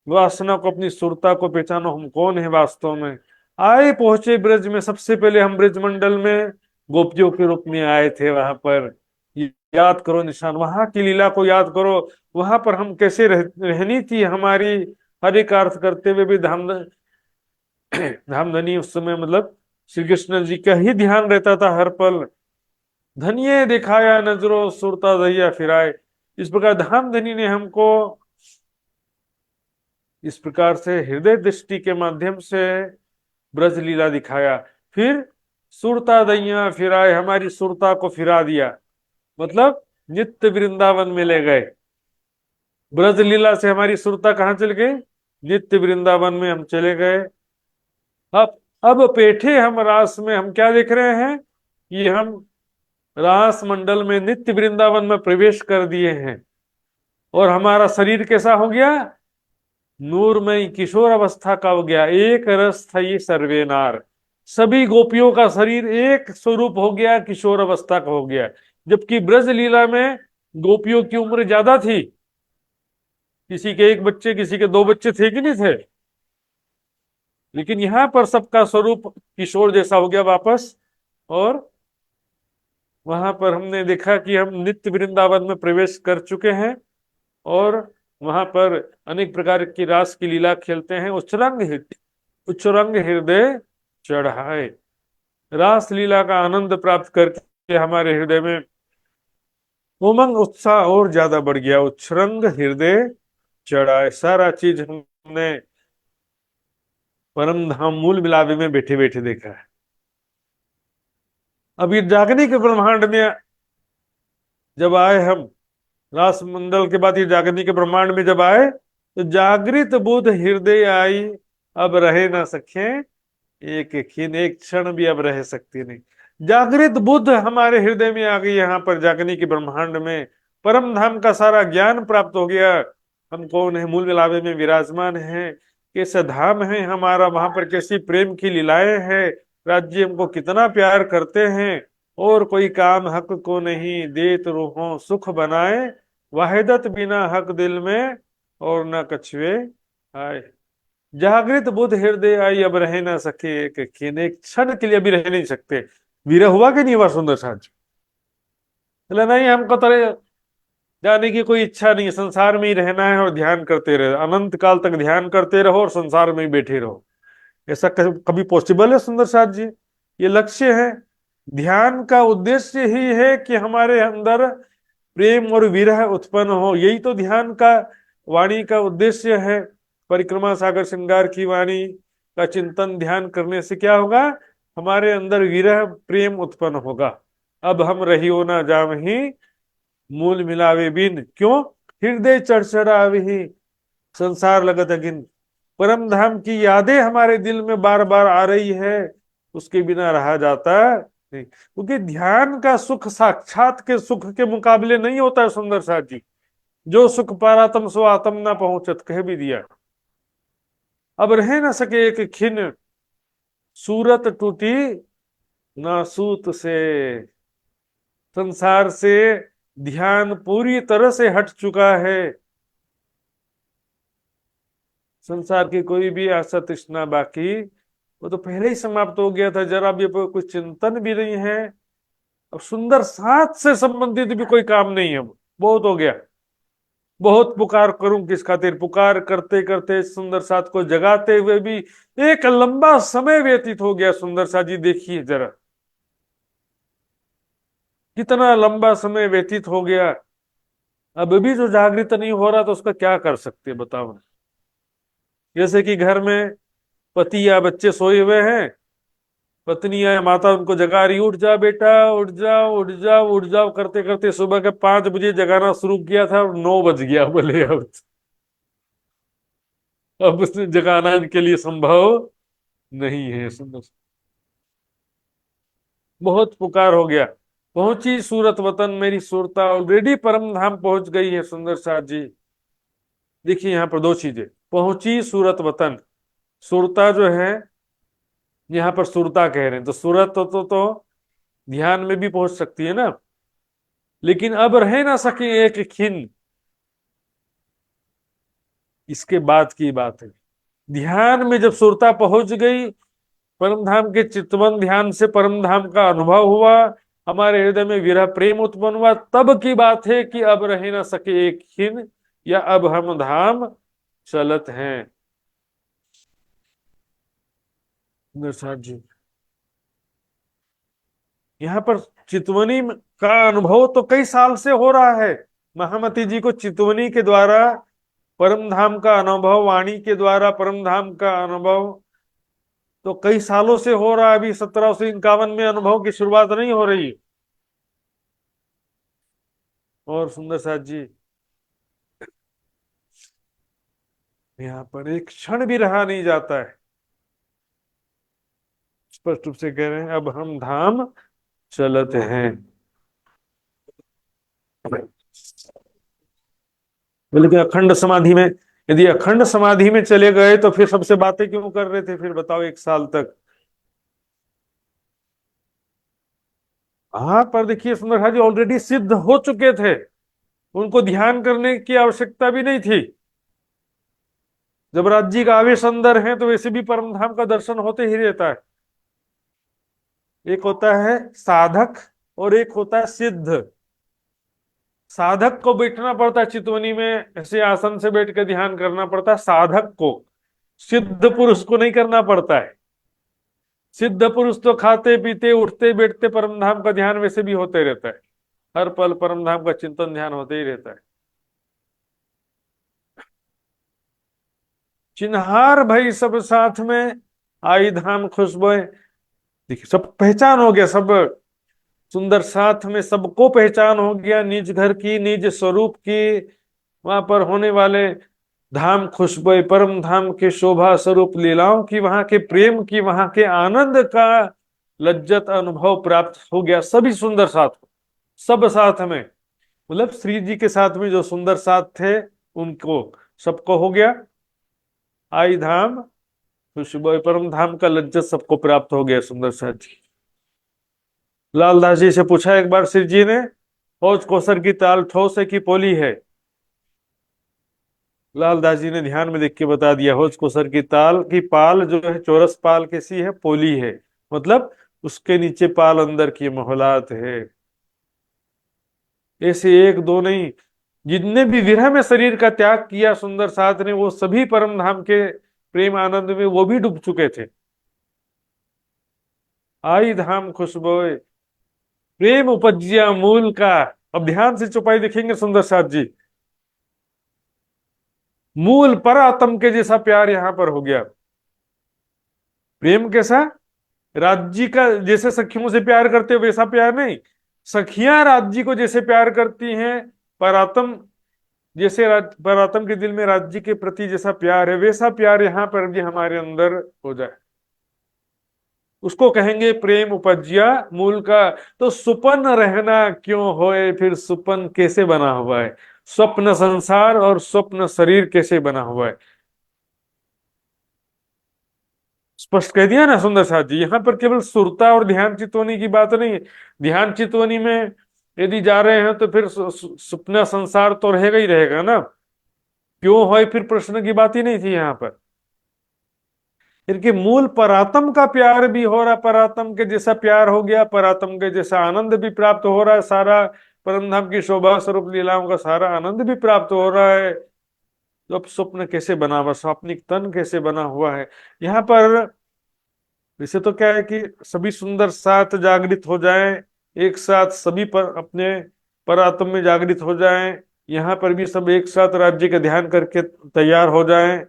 वासना को, अपनी सुरता को पहचानो, हम कौन है वास्तव में। आए पहुंचे ब्रज में, सबसे पहले हम ब्रज मंडल में गोपियों के रूप में आए थे। वहां पर याद करो निशान, वहां की लीला को याद करो, वहां पर हम कैसे रहनी थी हमारी। हर एक अर्थ करते हुए भी धामधनी उस समय मतलब श्री कृष्ण जी का ही ध्यान रहता था हर पल। धनिये दिखाया नजरो सुरता दैया फिराए। इस प्रकार धामधनी ने हमको इस प्रकार से हृदय दृष्टि के माध्यम से ब्रज लीला दिखाया। फिर सुरता दैया फिराए, हमारी सुरता को फिरा दिया, मतलब नित्य वृंदावन में ले गए। ब्रज लीला से हमारी सुरता कहाँ चल गई? नित्य वृंदावन में हम चले गए। अब बैठे हम रास में, हम क्या देख रहे हैं कि हम रास मंडल में नित्य वृंदावन में प्रवेश कर दिए हैं। और हमारा शरीर कैसा हो गया? नूरमय किशोर अवस्था का हो गया। एक रस था ये सर्वे नार, सभी गोपियों का शरीर एक स्वरूप हो गया, किशोर अवस्था का हो गया। जबकि ब्रज लीला में गोपियों की उम्र ज्यादा थी, किसी के एक बच्चे, किसी के दो बच्चे थे कि नहीं थे, लेकिन यहां पर सबका स्वरूप किशोर जैसा हो गया वापस। और वहां पर हमने देखा कि हम नित्य वृंदावन में प्रवेश कर चुके हैं और वहां पर अनेक प्रकार की रास की लीला खेलते हैं। उच्चरंग हृदय चढ़ाए, रास लीला का आनंद प्राप्त करके हमारे हृदय में उमंग उत्साह और ज्यादा बढ़ गया। उच्चरंग हृदय चढ़ाए, सारा चीज हमने परम धाम मूल मिलावे में बैठे बैठे देखा है। अब ये जागने के ब्रह्मांड में जब आए हम, रास मंडल के बाद ये जागने के ब्रह्मांड में जब आए, तो जागृत बुध हृदय आई, अब रहे ना सके एक क्षण, एक क्षण भी अब रह सकती नहीं। जागृत बुद्ध हमारे हृदय में आ गई, यहाँ पर जागने के ब्रह्मांड में परम धाम का सारा ज्ञान प्राप्त हो गया। हम कौन है, मूल मिलावे में विराजमान है, कैसा धाम है हमारा, वहां पर कैसी प्रेम की लीलाएं हैं, राज्य हमको कितना प्यार करते हैं। और कोई काम हक को नहीं, देत रूहों सुख बनाए, वाहिदत बिना हक दिल में और न कछुए आए। जागृत बुद्ध हृदय आई, अब रह ना सके एक क्षण, एक क्षण के लिए भी रह नहीं सकते। वीर हुआ कि नहीं हुआ सुंदर साज? बोले नहीं, हमको तो जाने की कोई इच्छा नहीं, संसार में ही रहना है और ध्यान करते रहे, अनंत काल तक ध्यान करते रहो और संसार में ही बैठे रहो। ऐसा कभी पॉसिबल है सुंदर साज जी? ये लक्ष्य है। ध्यान का उद्देश्य ही है कि हमारे अंदर प्रेम और विरह उत्पन्न हो, यही तो ध्यान का वाणी का उद्देश्य है। परिक्रमा सागर श्रृंगार की वाणी का चिंतन ध्यान करने से क्या होगा? हमारे अंदर विरह प्रेम उत्पन्न होगा। अब हम रही हो ना जावही, मूल मिलावे बिन, क्यों हृदय चढ़चढ़ावही, संसार लगत अगिन। परम धाम की यादें हमारे दिल में बार बार आ रही है, उसके बिना रहा जाता नहीं। क्योंकि ध्यान का सुख साक्षात के सुख के मुकाबले नहीं होता है सुंदर साथ जी। जो सुख पारातम सो आत्म ना पहुंचत, कह भी दिया। अब रह न सके एक खिन, सूरत टूटी ना सूत से। संसार से ध्यान पूरी तरह से हट चुका है, संसार की कोई भी आशा तृष्णा बाकी वो तो पहले ही समाप्त हो गया था। जरा भी कुछ चिंतन भी नहीं है। अब सुंदर साथ से संबंधित भी कोई काम नहीं है, बहुत हो गया। बहुत पुकार करूं किस खातिर, पुकार करते करते सुंदर साथ को जगाते हुए भी एक लंबा समय व्यतीत हो गया। सुंदर साथ जी देखिए जरा, कितना लंबा समय व्यतीत हो गया। अब भी जो जागृत नहीं हो रहा तो उसका क्या कर सकते बताओ। जैसे कि घर में पति या बच्चे सोए हुए हैं, पत्नी या माता उनको जगा रही, उठ जा बेटा, उठ जाओ उठ जाओ उठ जाओ करते करते सुबह के 5 बजे जगाना शुरू किया था और 9 बज गया। बोले अब उसने जगाना इनके लिए संभव नहीं है। सुंदर, बहुत पुकार हो गया। पहुंची सूरत वतन मेरी सुरता, ऑलरेडी परम धाम पहुंच गई है। सुंदर साथ जी देखिए यहाँ पर 2 चीजें, पहुंची सूरत वतन। सुरता जो है यहाँ पर सुरता कह रहे हैं, तो सूरत तो ध्यान में भी पहुंच सकती है ना, लेकिन अब रह ना सके एक खिन, इसके बाद की बात है। ध्यान में जब सुरता पहुंच गई, परम धाम के चितवन ध्यान से परम धाम का अनुभव हुआ, हमारे हृदय में विरह प्रेम उत्पन्न हुआ, तब की बात है कि अब रह ना सके एक खिन, या अब हम धाम चलत हैं। नरसाद जी, यहाँ पर चितवनी का अनुभव तो कई साल से हो रहा है। महामती जी को चितवनी के द्वारा परम धाम का अनुभव, वाणी के द्वारा परम धाम का अनुभव तो कई सालों से हो रहा है। अभी 1751 में अनुभव की शुरुआत नहीं हो रही। और सुंदर साथ जी, यहाँ पर एक क्षण भी रहा नहीं जाता है, स्पष्ट रूप से कह रहे हैं अब हम धाम चलते हैं। बल्कि अखंड समाधि में, यदि अखंड समाधि में चले गए तो फिर सबसे बातें क्यों कर रहे थे फिर बताओ 1 साल तक। हाँ, पर देखिए सुंदर जी ऑलरेडी सिद्ध हो चुके थे, उनको ध्यान करने की आवश्यकता भी नहीं थी। जब राज्य का आवेश अंदर है तो वैसे भी परम धाम का दर्शन होते ही रहता है। एक होता है साधक और एक होता है सिद्ध। साधक को बैठना पड़ता है चितवनी में, ऐसे आसन से बैठ कर ध्यान करना पड़ता है साधक को, सिद्ध पुरुष को नहीं करना पड़ता है। सिद्ध पुरुष तो खाते पीते उठते बैठते परम धाम का ध्यान वैसे भी होते रहता है, हर पल परम धाम का चिंतन ध्यान होते ही रहता है। चिन्हार भाई सब साथ में, आई धाम खुशबू, देखिए सब पहचान हो गया, सब सुंदर साथ में सबको पहचान हो गया, निज घर की निज स्वरूप की, वहां पर होने वाले धाम खुशबू, परम धाम के शोभा स्वरूप लीलाओं की, वहां के प्रेम की, वहां के आनंद का लज्जत अनुभव प्राप्त हो गया सभी सुंदर साथ को। सब साथ में मतलब श्री जी के साथ में जो सुंदर साथ थे उनको सबको हो गया, आई धाम खुशबू परम धाम का लज्जत सबको प्राप्त हो गया सुंदर साथ जी। लालदास जी से पूछा एक बार श्री जी ने, हौज कोसर की ताल ठोस है कि पोली है। लालदास जी ने ध्यान में देख के बता दिया, हौज कोसर की ताल की पाल जो है चौरस पाल कैसी है, पोली है, मतलब उसके नीचे पाल अंदर की मोहलात है। ऐसे एक दो नहीं, जितने भी विरह में शरीर का त्याग किया सुंदर साथ ने, वो सभी परम धाम के प्रेम आनंद में वो भी डूब चुके थे। आई धाम खुशबू प्रेम उपजिया मूल का। अब ध्यान से चौपाई देखेंगे सुंदर साथ जी, मूल पर आत्म के जैसा प्यार यहां पर हो गया। प्रेम कैसा, राज्य का जैसे सखियों से प्यार करते हो वैसा प्यार नहीं, सखियां राज्य को जैसे प्यार करती हैं, परात्म जैसे परात्म के दिल में राज्य के प्रति जैसा प्यार है, वैसा प्यार यहां पर भी हमारे अंदर हो जाए, उसको कहेंगे प्रेम उपज्या मूल का। तो सुपन रहना क्यों होए, फिर सुपन कैसे बना हुआ है, स्वप्न संसार और स्वप्न शरीर कैसे बना हुआ है, स्पष्ट कह दिया ना सुंदर साथ जी। यहाँ पर केवल सुरता और ध्यान चितवनी की बात नहीं है। ध्यान चितवनी में यदि जा रहे हैं तो फिर सुपना संसार तो रहेगा ही रहेगा ना, क्यों होए फिर प्रश्न की बात ही नहीं थी यहाँ पर। इनके मूल परात्म का प्यार भी हो रहा, परात्म के जैसा प्यार हो गया, परात्म के जैसा आनंद भी प्राप्त हो रहा है, सारा परम धाम की शोभा स्वरूप लीलाओं का सारा आनंद भी प्राप्त हो रहा है। तो अब स्वप्न कैसे बना हुआ, स्वप्निक तन कैसे बना हुआ है यहाँ पर। वैसे तो क्या है कि सभी सुंदर साथ जागृत हो जाएं, एक साथ सभी पर अपने परात्म में जागृत हो जाएं, यहाँ पर भी सब एक साथ राज्य का ध्यान करके तैयार हो जाएं।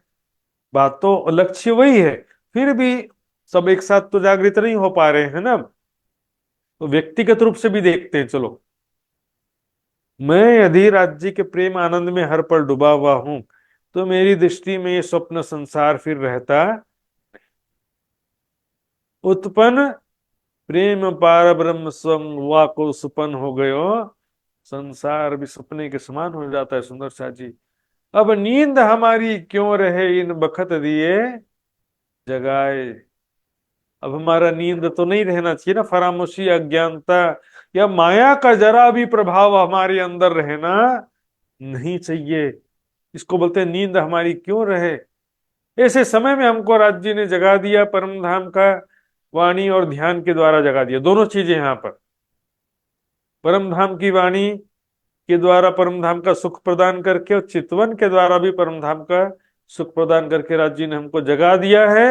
बात तो लक्ष्य वही है, फिर भी सब एक साथ तो जागृत नहीं हो पा रहे हैं ना। तो व्यक्तिगत रूप से भी देखते हैं, चलो मैं यदि राज्य के प्रेम आनंद में हर पल डूबा हुआ हूं तो मेरी दृष्टि में ये स्वप्न संसार फिर रहता। उत्पन्न प्रेम पार ब्रह्म स्वम वा को सुपन हो गयो, संसार भी सपने के समान हो जाता है सुंदर सा जी। अब नींद हमारी क्यों रहे इन बखत दिए जगाए, अब हमारा नींद तो नहीं रहना चाहिए ना, फरामोशी, अज्ञानता या माया का जरा भी प्रभाव हमारे अंदर रहना नहीं चाहिए। इसको बोलते हैं नींद हमारी क्यों रहे। ऐसे समय में हमको राज जी ने जगा दिया, परम धाम का वाणी और ध्यान के द्वारा जगा दिया। दोनों चीजें यहाँ पर, परम धाम की वाणी के द्वारा परम धाम का सुख प्रदान करके और चितवन के द्वारा भी परम धाम का सुख प्रदान करके राज जी ने हमको जगा दिया है।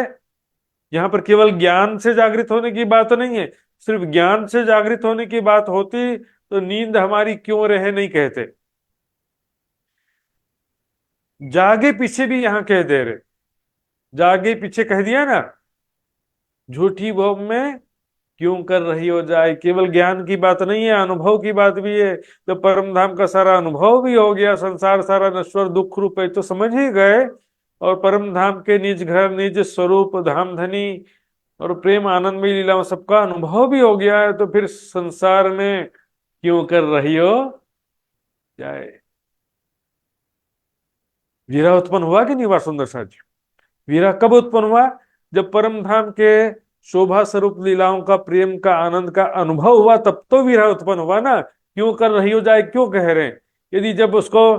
यहाँ पर केवल ज्ञान से जागृत होने की बात नहीं है। सिर्फ ज्ञान से जागृत होने की बात होती तो नींद हमारी क्यों रहे नहीं कहते, जागे पीछे भी यहाँ कह दे रहे। जागे पीछे कह दिया ना, झूठी भोग में क्यों कर रही हो जाए। केवल ज्ञान की बात नहीं है, अनुभव की बात भी है। तो परम धाम का सारा अनुभव भी हो गया, संसार सारा नश्वर दुख रूप है तो समझ ही गए, और परम धाम के निज घर निज स्वरूप धाम धनी और प्रेम आनंद में लीलाओं सबका अनुभव भी हो गया है, तो फिर संसार में क्यों कर रही हो जाए। वीरा उत्पन्न हुआ कि नहीं हुआ सुंदर साथ? वीरा कब उत्पन्न हुआ? जब परम धाम के शोभा स्वरूप लीलाओं का, प्रेम का, आनंद का अनुभव हुआ, तब तो वीरा उत्पन्न हुआ ना। क्यों कर रही हो जाए क्यों कह रहे हैं? यदि जब उसको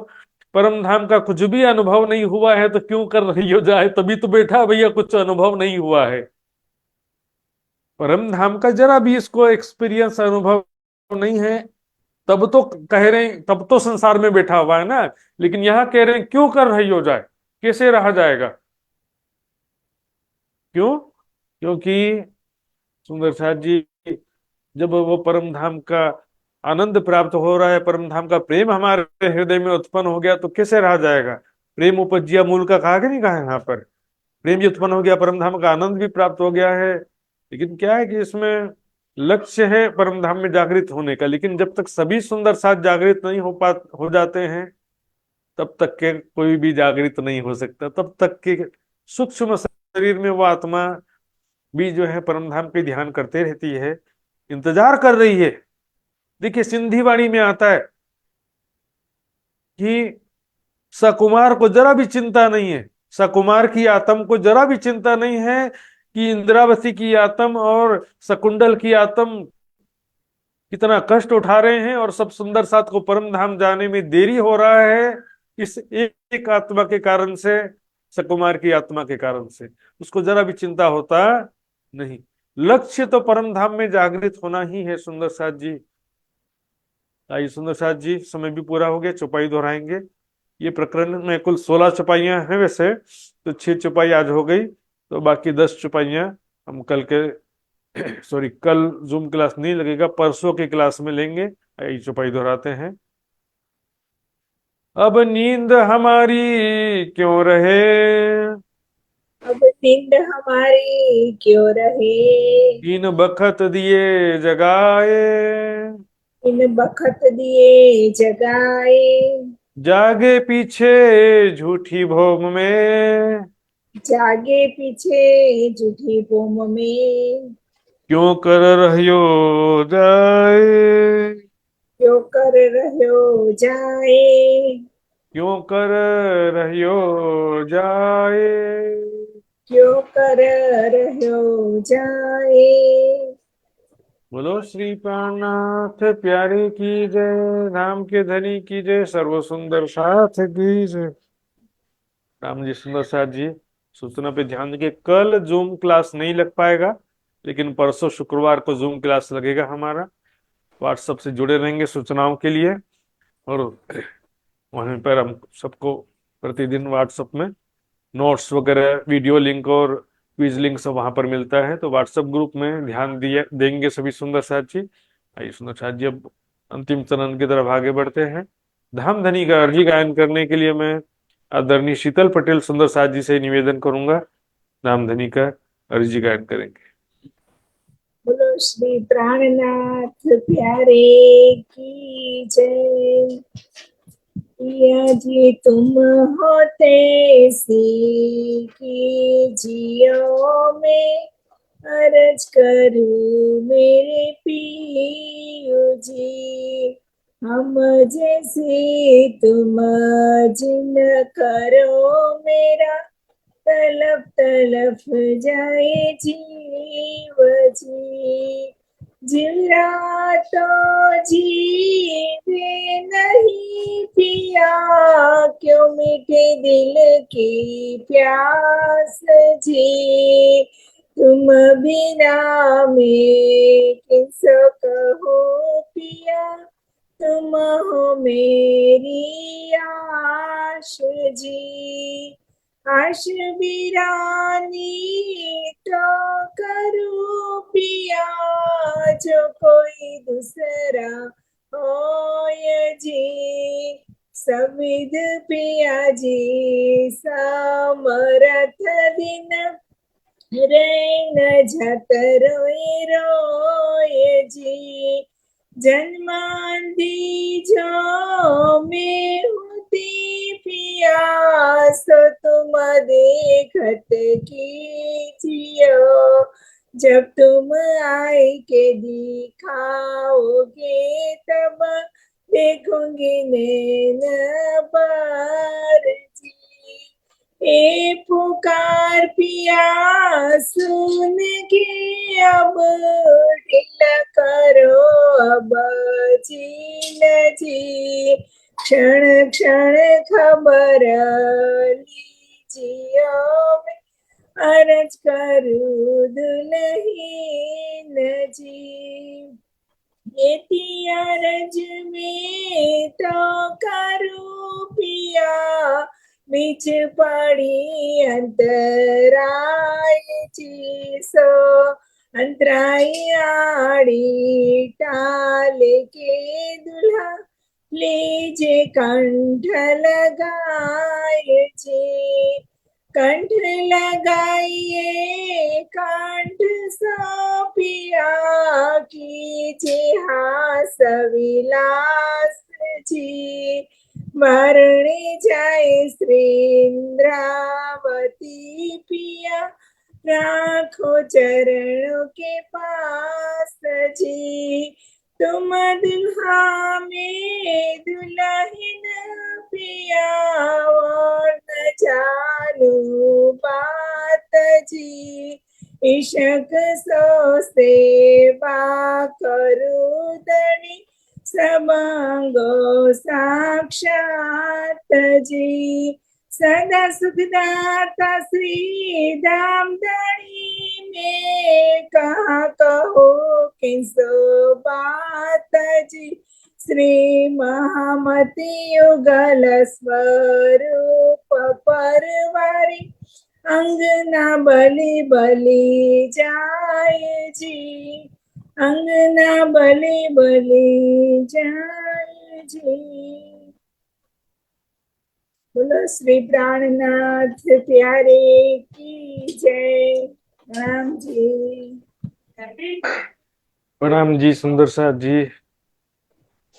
परम धाम का कुछ भी अनुभव नहीं हुआ है तो क्यों कर रही हो जाए? तभी तो बैठा भैया कुछ अनुभव नहीं हुआ है। परम धाम का जरा भी इसको एक्सपीरियंस, अनुभव नहीं है, तब तो कह रहे हैं, तब तो संसार में बैठा हुआ है ना। लेकिन यहां कह रहे हैं क्यों कर रही हो जाए, कैसे रहा जाएगा? क्यों? क्योंकि सुंदर साथ जी, जब वो परम धाम का आनंद प्राप्त हो रहा है, परम धाम का प्रेम हमारे हृदय में उत्पन्न हो गया, तो कैसे रहा जाएगा? प्रेम उपज्जिया मूल का कहा कि नहीं कहा यहाँ पर? प्रेम भी उत्पन्न हो गया, परम धाम का आनंद भी प्राप्त हो गया है। लेकिन क्या है कि इसमें लक्ष्य है परम धाम में जागृत होने का। लेकिन जब तक सभी सुंदर साथ जागृत नहीं हो जाते हैं, तब तक के कोई भी जागृत नहीं हो सकता। तब तक के सूक्ष्म शरीर में वो आत्मा भी जो है परम धाम के ध्यान करते रहती है, इंतजार कर रही है। देखिए सिंधी वाणी में आता है कि सकुमार को जरा भी चिंता नहीं है, सकुमार की आत्म को जरा भी चिंता नहीं है कि इंद्रावती की आत्म और शकुंडल की आत्म कितना कष्ट उठा रहे हैं, और सब सुंदर साथ को परम धाम जाने में देरी हो रहा है इस एक आत्मा के कारण से, सकुमार की आत्मा के कारण से। उसको जरा भी चिंता होता नहीं। लक्ष्य तो परम धाम में जागृत होना ही है सुंदर साथ जी। आइए सुंदर साथ जी, समय भी पूरा हो गया, चौपाई दोहराएंगे। ये प्रकरण में कुल 16 चौपाइयां हैं वैसे, तो 6 चौपाई आज हो गई, तो बाकी 10 चौपाइयां हम कल के सॉरी कल जूम क्लास नहीं लगेगा, परसों की क्लास में लेंगे। आइए चौपाई दोहराते हैं। अब नींद हमारी क्यों रहे, अब नींद हमारी क्यों रहे, इन बखत दिए जगाए, इन बखत दिए जगाए, जागे पीछे झूठी भोग में, जागे पीछे झूठी बोम में, क्यों कर रहियो जाए, क्यों कर रहो जाए, क्यों कर रहियो जाए। क्यों कर रहो जाए। बोलो श्री प्राणनाथ प्यारे की जय, राम के धनी की जय, सर्व सुंदर साथ की जय। राम जी सुंदर साथ जी, सूचना पे ध्यान दीजिए, कल जूम क्लास नहीं लग पाएगा, लेकिन परसों शुक्रवार को जूम क्लास लगेगा हमारा। व्हाट्सएप से जुड़े रहेंगे सूचनाओं के लिए, और वहीं पर हम सबको प्रतिदिन व्हाट्सएप में नोट्स वगैरह, वीडियो लिंक और क्विज लिंक सब वहां पर मिलता है। तो व्हाट्सएप ग्रुप में ध्यान दिए देंगे सभी सुंदर साथ जी। आइए सुंदर साथ जी, अब अंतिम चरण की तरफ आगे बढ़ते हैं। धाम धनी का अर्जी गायन करने के लिए मैं आदरणीय शीतल पटेल सुंदर साथ जी से निवेदन करूंगा, धाम धनी का अर्जी गायन करेंगे। बोलो श्री प्राणनाथ प्यारे की जय। पिया जी तुम होते सी की जियो में, अर्ज करूं मेरे पियो जी, हम जैसे तुम जिन करो मेरा तलप तलप जाए जीव जी। जीवरा तो जीवे नहीं पिया, क्यों मीठे दिल की प्यास जी। तुम बिना मैं किसको कहूँ पिया, तुम हो मेरी आश जी। आश बिरानी तो करूँ पिया, जो कोई दूसरा होय जी। सविद पिया जी समरथ दिन, रैन झत रोए रोए जी। जन्मांधी जो में होती पिया, सो तुम देखत कीजियो। जब तुम आए के दिखाओगे, तब देखूंगी नैन पर जी। ए पुकार पिया सुन के अब, ढीला करो अब जीन जी। क्षण क्षण खबर लीजियो, अर्ज करूँ दुल्हीन जी। ये अर्ज में तो करूँ पिया, बीच पड़ी अंतराय जी। सो अंतराय आड़ी टाल के दुल्हा, लीजे कंठ लगाए जी। कंठ लगाइए कंठ सो पिया, कीजिए हास विलास जी। मरणे जाए श्री इंद्रावती पिया, राखो चरणों के पास जी। तुम दुल्हा में दुल्हन पिया, और न जानू बात जी। इशक सो सेवा करू धनी, सबंगो साक्षात जी। सदा सुखदाता श्री धाम धनी, में कहा कहो किसो बात जी। श्री महामती युगल स्वरूप परवारी, अंगना बलि बलि जाए जी। अंगना बलि बलि जाए जी। बोलो श्री प्राणनाथ प्यारे की जय। राम जी। प्रणाम जी सुंदर साथ जी।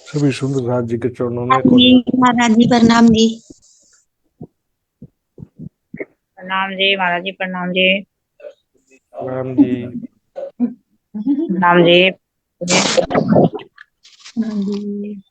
सभी सुंदर साथ जी के चरणों में जी महाराज जी प्रणाम जी। प्रणाम जी महाराज जी, प्रणाम जी। प्रणाम जी। प्रणाम जी। प्रणाम जी।